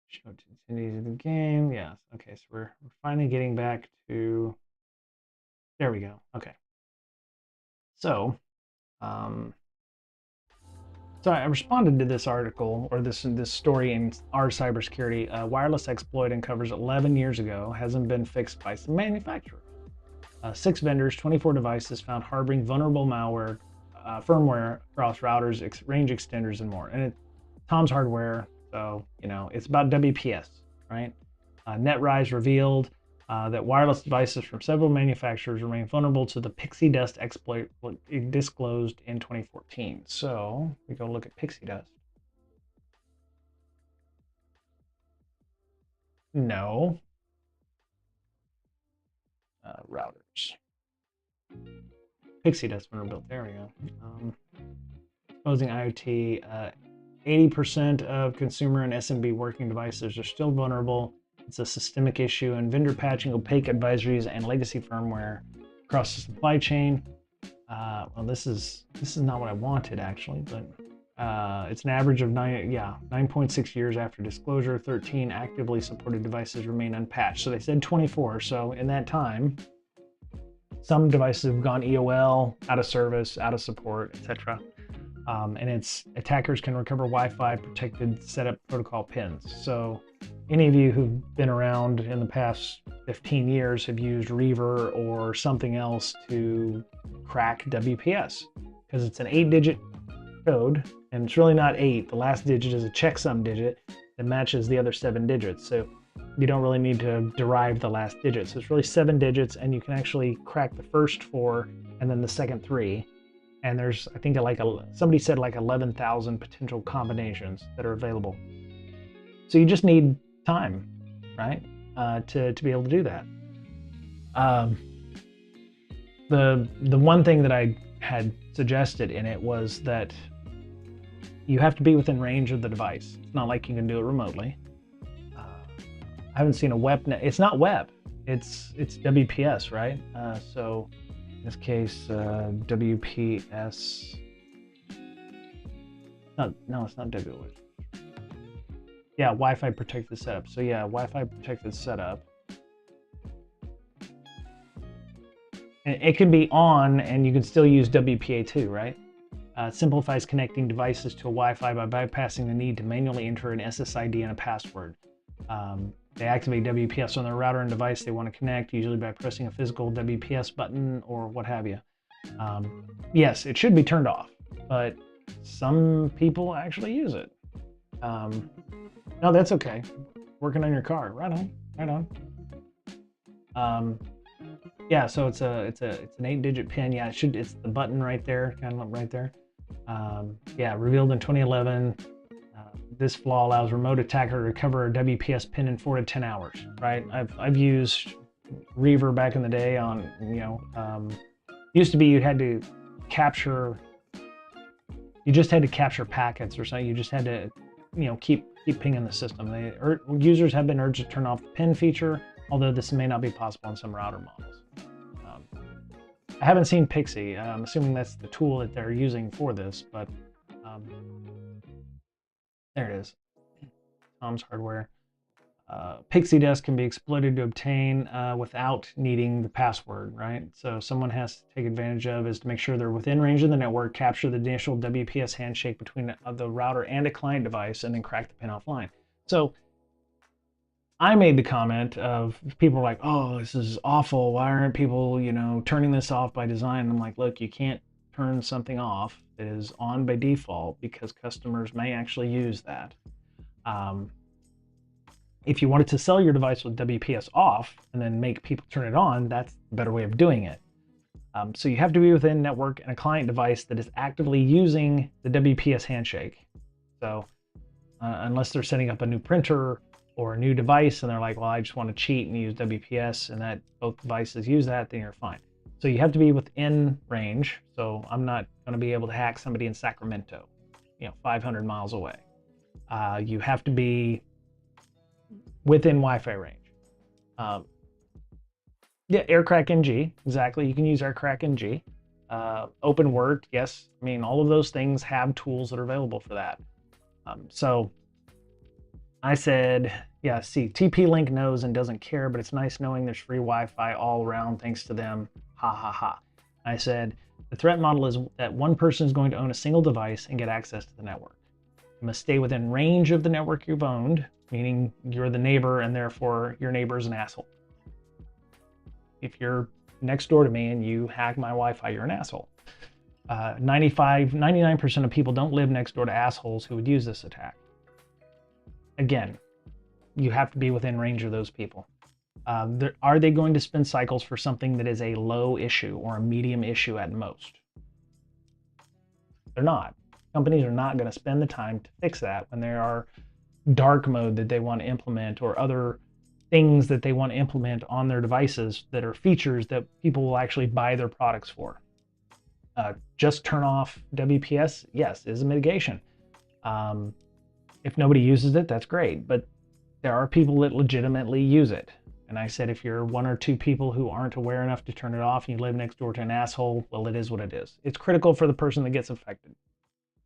Show continuity of the game. Yes. Okay, so we're finally getting back to. There we go. Okay. So, so I responded to this article, or this story in our cybersecurity. Wireless exploit uncovers 11 years ago hasn't been fixed by some manufacturers. 6 vendors, 24 devices found harboring vulnerable malware, firmware across routers, range extenders, and more. And Tom's Hardware, so it's about WPS, right? NetRise revealed that wireless devices from several manufacturers remain vulnerable to the pixie dust exploit disclosed in 2014. So we go look at pixie dust. No. Routers. Pixie dust vulnerability. There we go. Exposing IoT. 80% of consumer and SMB working devices are still vulnerable. It's a systemic issue, and vendor patching, opaque advisories, and legacy firmware across the supply chain. Well, this is not what I wanted actually, but it's an average of 9.6 years after disclosure. 13 actively supported devices remain unpatched. So they said 24. So in that time, Some devices have gone EOL, out of service, out of support, etc. And attackers can recover Wi-Fi protected setup protocol pins. So any of you who've been around in the past 15 years have used Reaver or something else to crack WPS, because it's an 8-digit code, and it's really not 8. The last digit is a checksum digit that matches the other 7 digits. So you don't really need to derive the last digit. So it's really 7 digits, and you can actually crack the first 4 and then the second 3. And there's, I think, somebody said like 11,000 potential combinations that are available. So you just need time, right, to be able to do that. The one thing that I had suggested in it was that you have to be within range of the device. It's not like you can do it remotely. I haven't seen a web net. It's not web. It's WPS, right? So in this case, WPS. No, it's not WPS. Yeah, Wi-Fi protected setup. So yeah, Wi-Fi protected setup. And it can be on, and you can still use WPA2, right? Simplifies connecting devices to a Wi-Fi by bypassing the need to manually enter an SSID and a password. They activate WPS on their router and device they want to connect, usually by pressing a physical WPS button or what have you. Yes, it should be turned off, but some people actually use it. No, that's okay. Working on your car, right on, right on. Yeah, so it's an 8-digit pin. Yeah, it's the button right there, kind of right there. Yeah, revealed in 2011. This flaw allows remote attacker to recover a WPS pin in 4 to 10 hours. Right? I've used Reaver back in the day on, used to be you just had to capture packets or something. You just had to, keep pinging the system. Users have been urged to turn off the pin feature, although this may not be possible on some router models. I haven't seen Pixie. I'm assuming that's the tool that they're using for this, but there it is. Tom's Hardware. Pixie Desk can be exploited to obtain without needing the password, right? So someone has to take advantage of is to make sure they're within range of the network, capture the initial WPS handshake between the router and a client device, and then crack the pin offline. So I made the comment of people are like, oh, this is awful. Why aren't people, turning this off by design? And I'm like, look, you can't turn something off that is on by default because customers may actually use that. If you wanted to sell your device with WPS off and then make people turn it on, that's the better way of doing it. So you have to be within network and a client device that is actively using the WPS handshake. So unless they're setting up a new printer or a new device and they're like, well, I just want to cheat and use WPS and that both devices use that, then you're fine. So you have to be within range. So I'm not going to be able to hack somebody in Sacramento, 500 miles away. You have to be within Wi-Fi range. Yeah, AirCrack NG, exactly. You can use AirCrack NG. OpenWrt, yes. I mean, all of those things have tools that are available for that. So I said, yeah, see, TP-Link knows and doesn't care, but it's nice knowing there's free Wi-Fi all around thanks to them. Ha ha ha. I said, the threat model is that one person is going to own a single device and get access to the network. You must stay within range of the network you've owned, meaning you're the neighbor and therefore your neighbor is an asshole. If you're next door to me and you hack my Wi-Fi, you're an asshole. 99% of people don't live next door to assholes who would use this attack. Again, you have to be within range of those people. Are they going to spend cycles for something that is a low issue or a medium issue at most? They're not. Companies are not going to spend the time to fix that when there are dark mode that they want to implement or other things that they want to implement on their devices that are features that people will actually buy their products for. Just turn off WPS, yes, is a mitigation. If nobody uses it, that's great, but there are people that legitimately use it. And I said, if you're one or two people who aren't aware enough to turn it off and you live next door to an asshole, well, it is what it is. It's critical for the person that gets affected.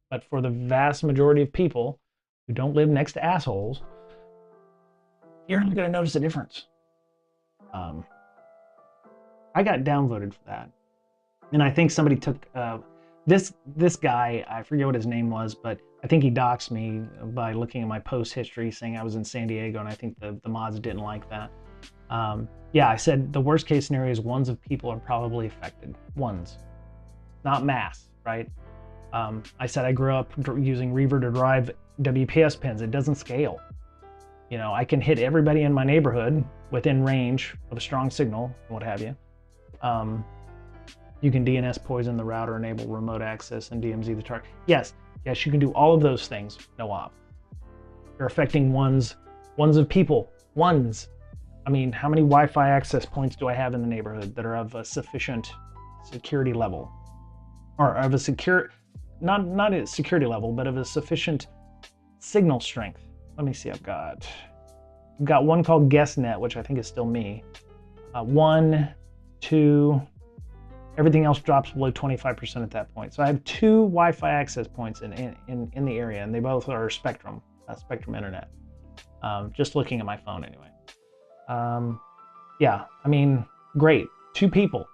But for the vast majority of people who don't live next to assholes, you're not going to notice a difference. I got downvoted for that. And I think somebody took this guy, I forget what his name was, but I think he doxed me by looking at my post history saying I was in San Diego, and I think the mods didn't like that. Yeah, I said the worst case scenario is ones of people are probably affected. Ones, not mass, right? I said I grew up using Reaver to drive WPS pins. It doesn't scale. You know, I can hit everybody in my neighborhood within range of a strong signal, what have you. You can DNS poison the router, enable remote access, and DMZ the target. Yes, you can do all of those things, no op. You're affecting ones of people. Ones. I mean, how many Wi-Fi access points do I have in the neighborhood that are of a sufficient security level? Or of a secure, not a security level, but of a sufficient signal strength. Let me see, I've got one called GuestNet, which I think is still me. 1, 2, everything else drops below 25% at that point. So I have 2 Wi-Fi access points in the area, and they both are Spectrum Internet. Just looking at my phone anyway. Yeah, I mean, great. 2 people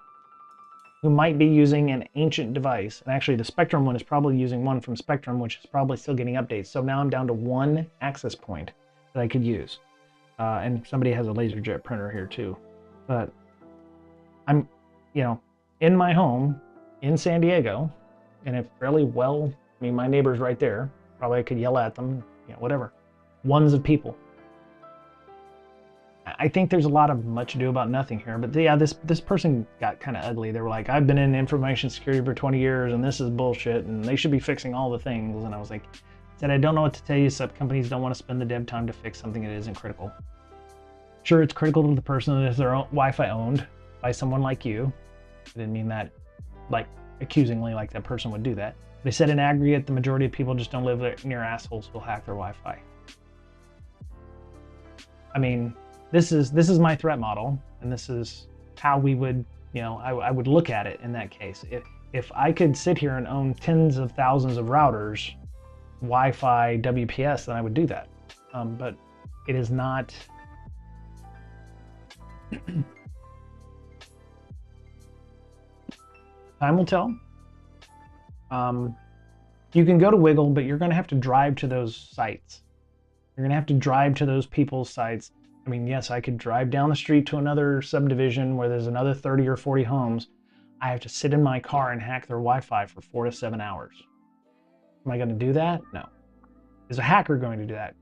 who might be using an ancient device. And actually the Spectrum one is probably using one from Spectrum, which is probably still getting updates. So now I'm down to 1 access point that I could use. And somebody has a LaserJet printer here too. But I'm, you know, in my home in San Diego, and if fairly well, I mean, my neighbor's right there. Probably I could yell at them, you know, whatever. Ones of people. I think there's a lot of much ado about nothing here, but yeah, this person got kind of ugly. They were like, I've been in information security for 20 years and this is bullshit and they should be fixing all the things. And I was like, I don't know what to tell you, sub companies don't want to spend the dev time to fix something that isn't critical. Sure, it's critical to the person that is their own Wi-Fi owned by someone like you. I didn't mean that like accusingly, like that person would do that. They said in aggregate, the majority of people just don't live near assholes who will hack their Wi-Fi. I mean, this is my threat model, and this is how we would, you know, I would look at it in that case. If I could sit here and own tens of thousands of routers, Wi-Fi, WPS, then I would do that. But it is not. Time will tell. You can go to Wiggle, but you're going to have to drive to those sites. You're going to have to drive to those people's sites. I mean, yes, I could drive down the street to another subdivision where there's another 30 or 40 homes. I have to sit in my car and hack their Wi-Fi for 4 to 7 hours. Am I going to do that? No. Is a hacker going to do that?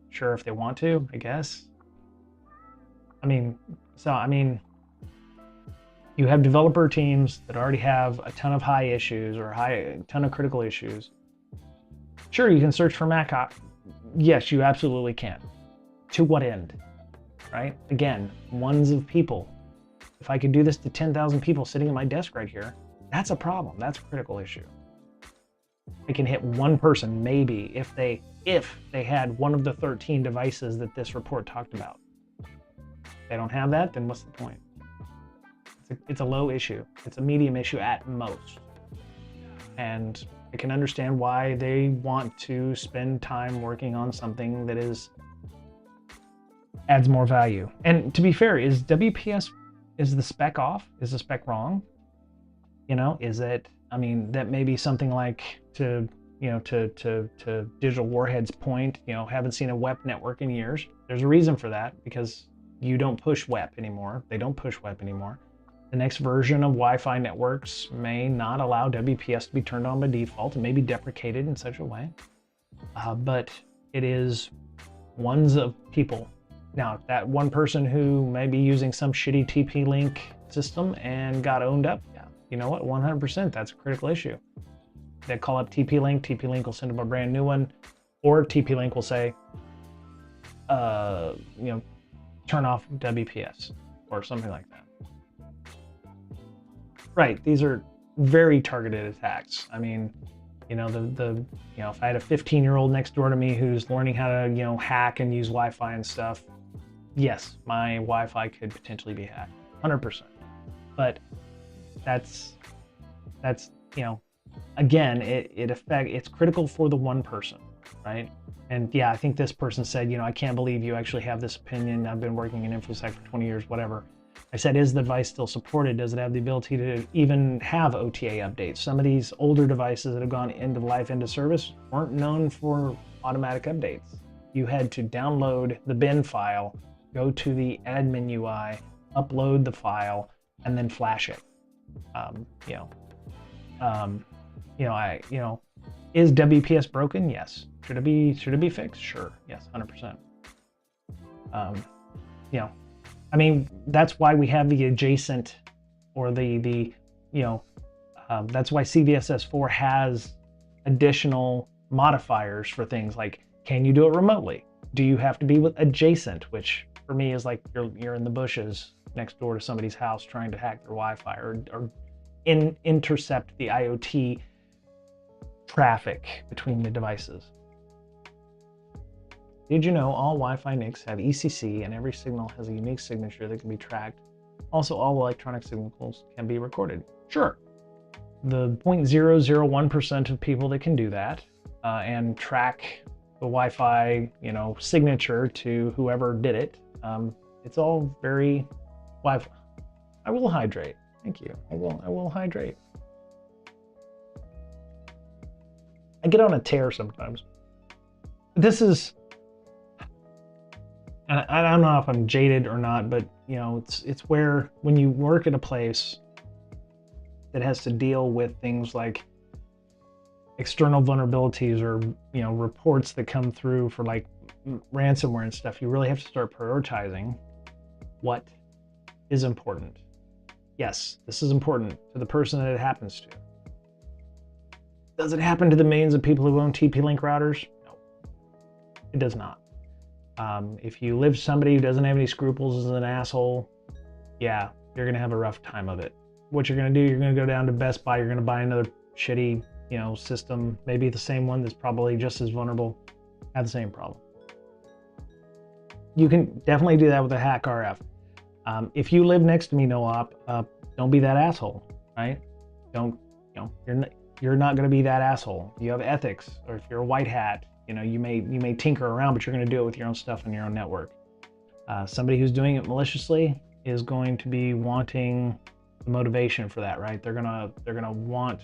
Sure, if they want to, I guess. I mean, you have developer teams that already have a ton of high issues or a ton of critical issues. Sure, you can search for Mac. Yes, you absolutely can. To what end? Right? Again, ones of people. If I could do this to 10,000 people sitting at my desk right here, that's a problem. That's a critical issue. I can hit one person, maybe, if they had one of the 13 devices that this report talked about. If they don't have that, then what's the point? It's a low issue. It's a medium issue at most. And I can understand why they want to spend time working on something that adds more value. And to be fair, is WPS, is the spec off? Is the spec wrong? You know, is it, I mean, that may be something like to Digital Warhead's point, you know, haven't seen a WEP network in years. There's a reason for that, because you don't push WEP anymore. They don't push WEP anymore. The next version of Wi-Fi networks may not allow WPS to be turned on by default and may be deprecated in such a way. But it is ones of people. Now, that one person who may be using some shitty TP-Link system and got owned up, yeah, you know what, 100%, that's a critical issue. They call up TP-Link, TP-Link will send them a brand new one, or TP-Link will say, you know, turn off WPS, or something like that. Right, these are very targeted attacks. I mean, you know, if I had a 15-year-old next door to me who's learning how to, you know, hack and use Wi-Fi and stuff, yes, my Wi-Fi could potentially be hacked, 100%. But that's you know, again, it's critical for the one person, right? And yeah, I think this person said, you know, I can't believe you actually have this opinion. I've been working in InfoSec for 20 years, whatever. I said, is the device still supported? Does it have the ability to even have OTA updates? Some of these older devices that have gone end of life, into service, weren't known for automatic updates. You had to download the bin file, go to the admin UI, upload the file, and then flash it. Is WPS broken? Yes. Should it be fixed? Sure. Yes, 100%. That's why we have the adjacent, or that's why CVSS4 has additional modifiers for things like, can you do it remotely? Do you have to be with adjacent, which for me is like you're in the bushes next door to somebody's house trying to hack their Wi-Fi or intercept the IoT traffic between the devices. Did you know all Wi-Fi NICs have ECC and every signal has a unique signature that can be tracked? Also, all electronic signals can be recorded. Sure. The 0.001% of people that can do that and track the Wi-Fi, signature to whoever did it. It's all very Wi-Fi. I will hydrate. Thank you. I will hydrate. I get on a tear sometimes. This is, and I don't know if I'm jaded or not, but it's where when you work at a place that has to deal with things like external vulnerabilities or reports that come through for like ransomware and stuff, you really have to start prioritizing what is important. Yes, this is important to the person that it happens to. Does it happen to the millions of people who own TP-Link routers? No, it does not. If you live with somebody who doesn't have any scruples, is an asshole, yeah, you're gonna have a rough time of it. What you're gonna do, you're gonna go down to Best Buy, you're gonna buy another shitty, system, maybe the same one that's probably just as vulnerable, have the same problem. You can definitely do that with a hack RF. If you live next to me, no-op, don't be that asshole, right? You're not gonna be that asshole. You have ethics, or if you're a white hat, you may tinker around, but you're going to do it with your own stuff on your own network. Somebody who's doing it maliciously is going to be wanting the motivation for that, right? They're gonna want.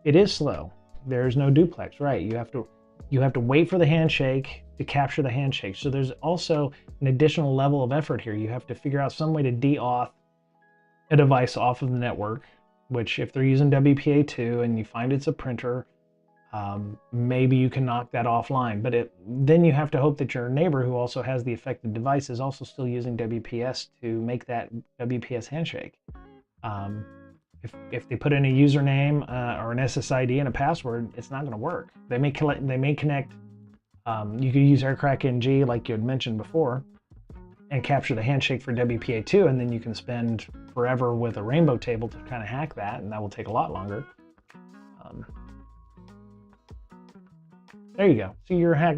It is slow. There's no duplex, right? You have to wait for the handshake to capture the handshake. So there's also an additional level of effort here. You have to figure out some way to de-auth a device off of the network, which if they're using WPA2 and you find it's a printer, maybe you can knock that offline, but then you have to hope that your neighbor who also has the affected device is also still using WPS to make that WPS handshake. If they put in a username or an SSID and a password, it's not going to work. They may connect. You could use AirCrack NG like you had mentioned before, and capture the handshake for WPA2, and then you can spend forever with a rainbow table to kind of hack that, and that will take a lot longer. There you go. So you're a hack.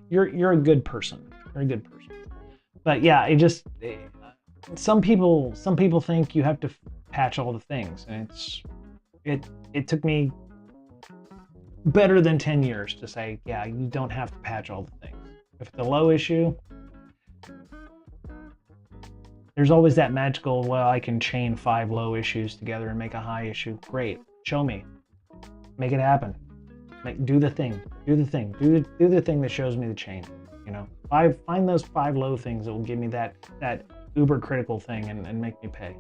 You're a good person. You're a good person. But yeah, some people think you have to patch all the things, and it took me better than 10 years to say, yeah, you don't have to patch all the things. If it's a low issue, there's always that magical, well, I can chain 5 low issues together and make a high issue. Great. Show me. Make it happen. Do the thing. Do the thing. Do the thing that shows me the chain. Find those 5 low things that will give me that uber critical thing and make me pay.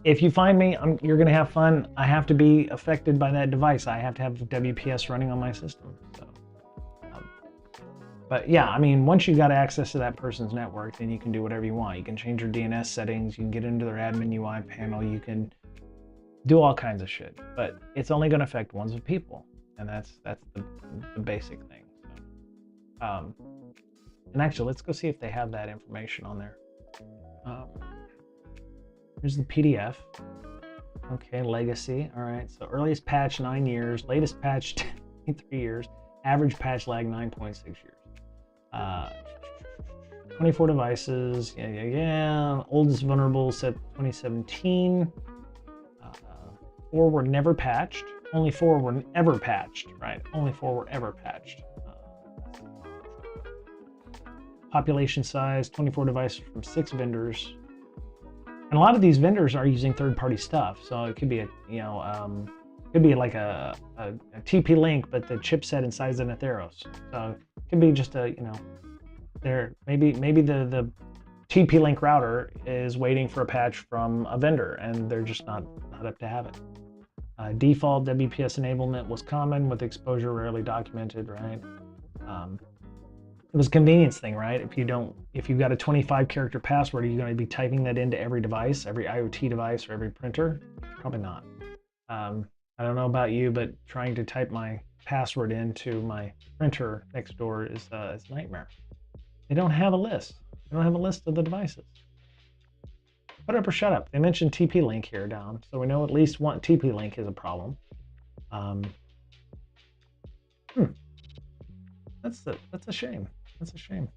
If you find me, you're going to have fun. I have to be affected by that device. I have to have WPS running on my system. So, but yeah, once you've got access to that person's network, then you can do whatever you want. You can change your DNS settings. You can get into their admin UI panel. You can do all kinds of shit, but it's only going to affect ones of people, and that's the basic thing. So, and actually, let's go see if they have that information on there. Here's the PDF. Okay, legacy. All right, so earliest patch 9 years, latest patch 3 years, average patch lag 9.6 years. 24 devices. Yeah. Oldest vulnerable set 2017. 4 were never patched. Only 4 were ever patched, right? Only 4 were ever patched. population size, 24 devices from 6 vendors. And a lot of these vendors are using third-party stuff. So it could be could be like a TP-Link, but the chipset inside is an Atheros. So it could be just maybe the TP-Link router is waiting for a patch from a vendor, and they're just not up to have it. Default WPS enablement was common, with exposure rarely documented, right? It was a convenience thing, right? If you've got a 25-character password, are you going to be typing that into every device, every IoT device, or every printer? Probably not. I don't know about you, but trying to type my password into my printer next door is a nightmare. They don't have a list. They don't have a list of the devices. Put up or shut up. They mentioned TP-Link here down, so we know at least one TP-Link is a problem. That's a shame. That's a shame.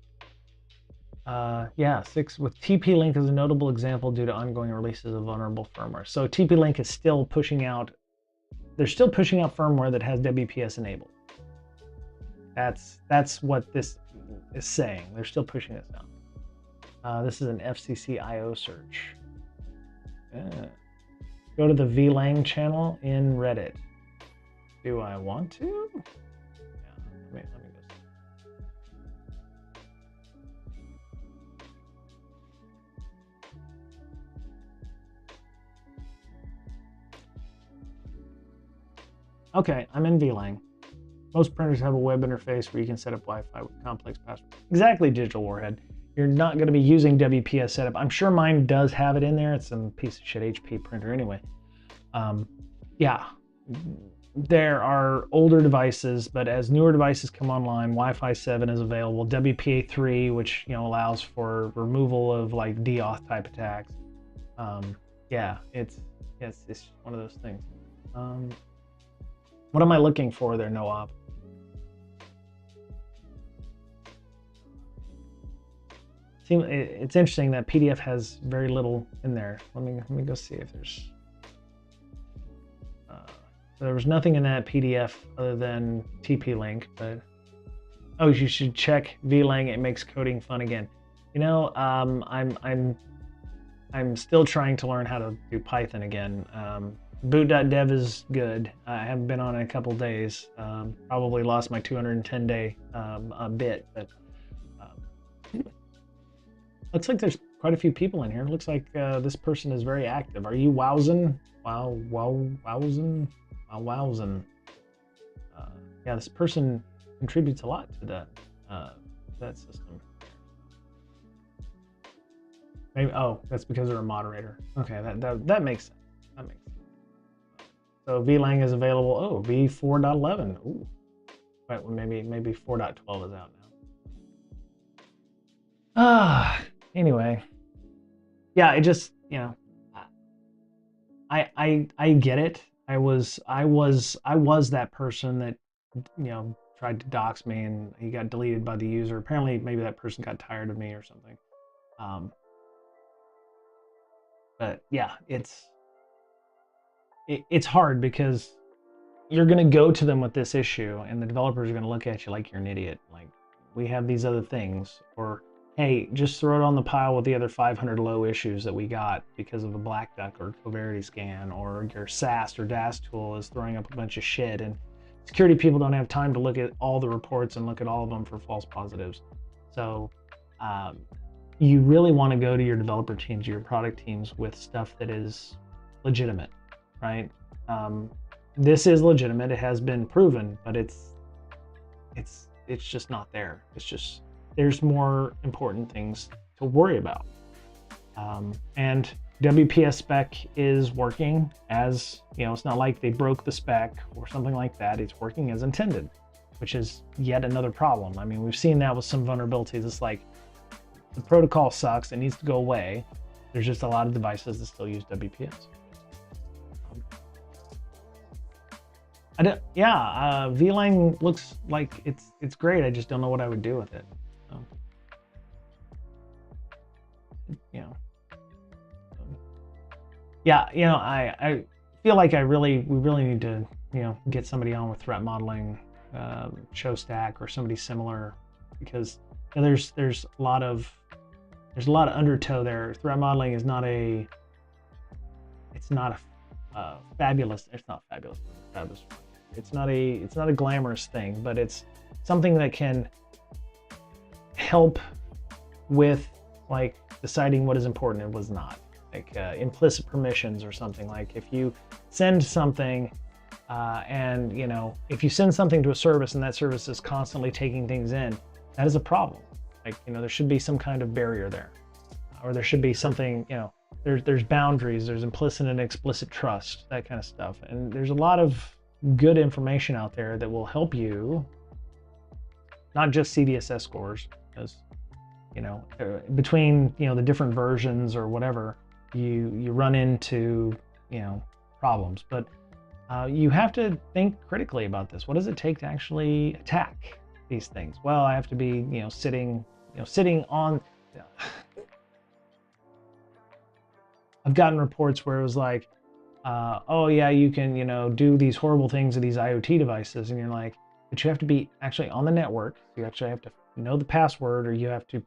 Yeah, 6 with TP-Link is a notable example due to ongoing releases of vulnerable firmware. So TP-Link is still pushing out. They're still pushing out firmware that has WPS enabled. That's what this is saying. They're still pushing this out. This is an FCC IO search. Go to the VLang channel in Reddit. Do I want to? Yeah, let me go. Okay, I'm in VLang. Most printers have a web interface where you can set up Wi-Fi with complex passwords. Exactly, Digital Warhead. You're not going to be using WPS setup. I'm sure mine does have it in there. It's some piece of shit HP printer anyway. Yeah, there are older devices, but as newer devices come online, Wi-Fi 7 is available. WPA3, which allows for removal of like DAuth type attacks. Yeah, it's one of those things. What am I looking for there, Noab? See, it's interesting that PDF has very little in there. Let me go see if there's. There was nothing in that PDF other than TP-Link, but oh, you should check VLang. It makes coding fun again. I'm still trying to learn how to do Python again. Boot.dev is good. I haven't been on it in a couple days. Probably lost my 210-day bit, but looks like there's quite a few people in here. Looks like this person is very active. Are you wowsin? Wowsin? Yeah, this person contributes a lot to that system. Maybe that's because they're a moderator. Okay, that makes sense. That makes sense. So VLang is available. Oh, v4.11. Ooh. Right, well, maybe 4.12 is out now. Anyway. Yeah, it just, I get it. I was that person that, tried to dox me and he got deleted by the user. Apparently maybe that person got tired of me or something. But yeah, it's hard because you're going to go to them with this issue and the developers are going to look at you like you're an idiot. Like, we have these other things, or hey, just throw it on the pile with the other 500 low issues that we got because of a black duck or Coverity scan, or your SAST or DAS tool is throwing up a bunch of shit and security people don't have time to look at all the reports and look at all of them for false positives. So you really want to go to your developer teams, your product teams, with stuff that is legitimate, right? This is legitimate. It has been proven, but it's just not there. It's just, there's more important things to worry about. And WPS spec is working as, it's not like they broke the spec or something like that. It's working as intended, which is yet another problem. I mean, we've seen that with some vulnerabilities. It's like, the protocol sucks, it needs to go away. There's just a lot of devices that still use WPS. VLang looks like it's great. I just don't know what I would do with it. I feel like we really need to get somebody on with threat modeling, Showstack or somebody similar, because there's a lot of undertow there. Threat modeling is not a it's not a fabulous. It's not fabulous. Fabulous. It's not a glamorous thing, but it's something that can help with like deciding what is important and what's not. Like implicit permissions or something. Like if you send something and if you send something to a service and that service is constantly taking things in, that is a problem. Like there should be some kind of barrier there, or there should be something. There's boundaries. There's implicit and explicit trust, that kind of stuff. And there's a lot of good information out there that will help you, not just CVSS scores, because between the different versions or whatever, you run into problems. But you have to think critically about this. What does it take to actually attack these things? Well, I have to be sitting on. I've gotten reports where it was like, oh yeah, you can do these horrible things to these IoT devices, and you're like, but you have to be actually on the network. So you actually have to know the password, or you have to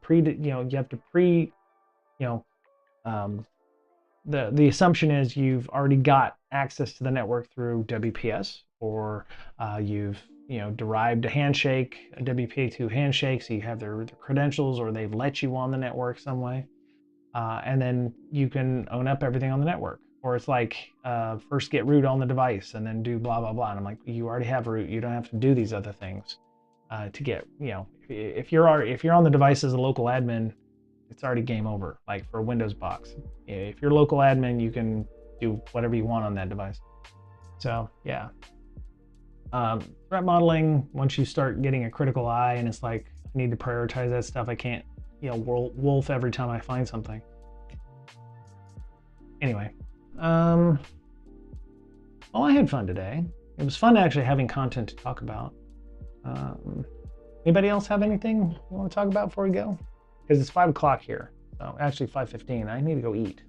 the assumption is you've already got access to the network through WPS, or you've derived a handshake, a WPA2 handshake, so you have their credentials, or they've let you on the network some way. And then you can own up everything on the network. Or it's like first get root on the device and then do blah blah blah. And I'm like, you already have root. You don't have to do these other things to get if you're on the device as a local admin, it's already game over. Like for a Windows box, if you're local admin, you can do whatever you want on that device. So yeah, threat modeling. Once you start getting a critical eye, and it's like I need to prioritize that stuff. I can't wolf every time I find something. Anyway, well, I had fun today. It was fun actually having content to talk about. Anybody else have anything you want to talk about before we go? Because it's 5 o'clock here. So actually 5:15. I need to go eat.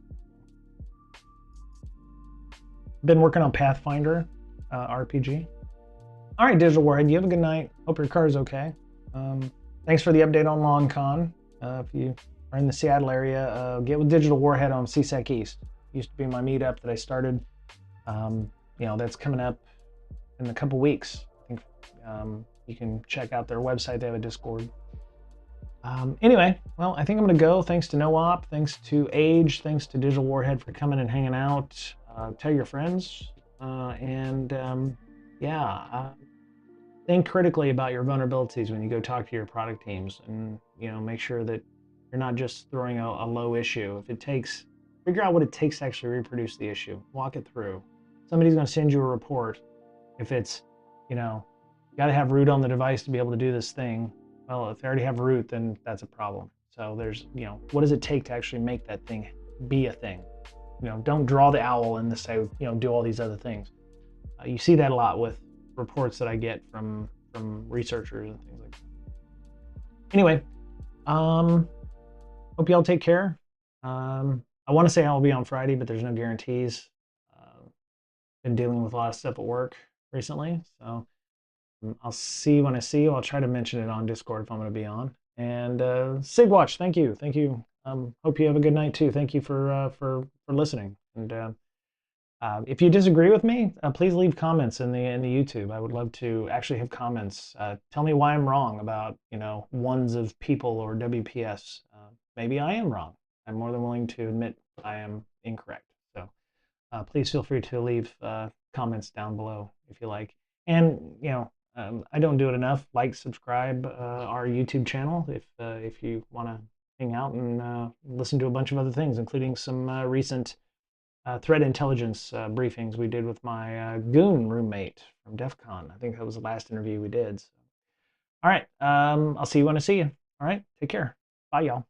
Been working on Pathfinder RPG. All right, Digital Warhead, you have a good night. Hope your car is okay. Thanks for the update on LonCon. If you are in the Seattle area, get with Digital Warhead on CSEC East. Used to be my meetup that I started. That's coming up in a couple weeks. I think you can check out their website. They have a Discord. Anyway, well, I think I'm going to go. Thanks to NoOp. Thanks to Age. Thanks to Digital Warhead for coming and hanging out. Tell your friends. Think critically about your vulnerabilities when you go talk to your product teams, and make sure that you're not just throwing a low issue. If it takes, figure out what it takes to actually reproduce the issue. Walk it through. Somebody's going to send you a report. If it's, you got to have root on the device to be able to do this thing. Well, if they already have root, then that's a problem. So there's, what does it take to actually make that thing be a thing? Don't draw the owl and just say, do all these other things. You see that a lot with reports that I get from researchers and things like that. Anyway, hope y'all take care. I want to say I'll be on Friday, but there's no guarantees. Been dealing with a lot of stuff at work recently, so I'll see when I see you. I'll try to mention it on Discord if I'm going to be on. And Sigwatch, thank you. Hope you have a good night too. Thank you for listening. And if you disagree with me, please leave comments in the YouTube. I would love to actually have comments. Tell me why I'm wrong about ones of people or WPS. Maybe I am wrong. I'm more than willing to admit I am incorrect. So please feel free to leave comments down below if you like. And I don't do it enough. Like, subscribe our YouTube channel if you want to hang out and listen to a bunch of other things, including some recent threat intelligence briefings we did with my goon roommate from DEF CON. I think that was the last interview we did. So. All right, I'll see you when I see you. All right, take care. Bye, y'all.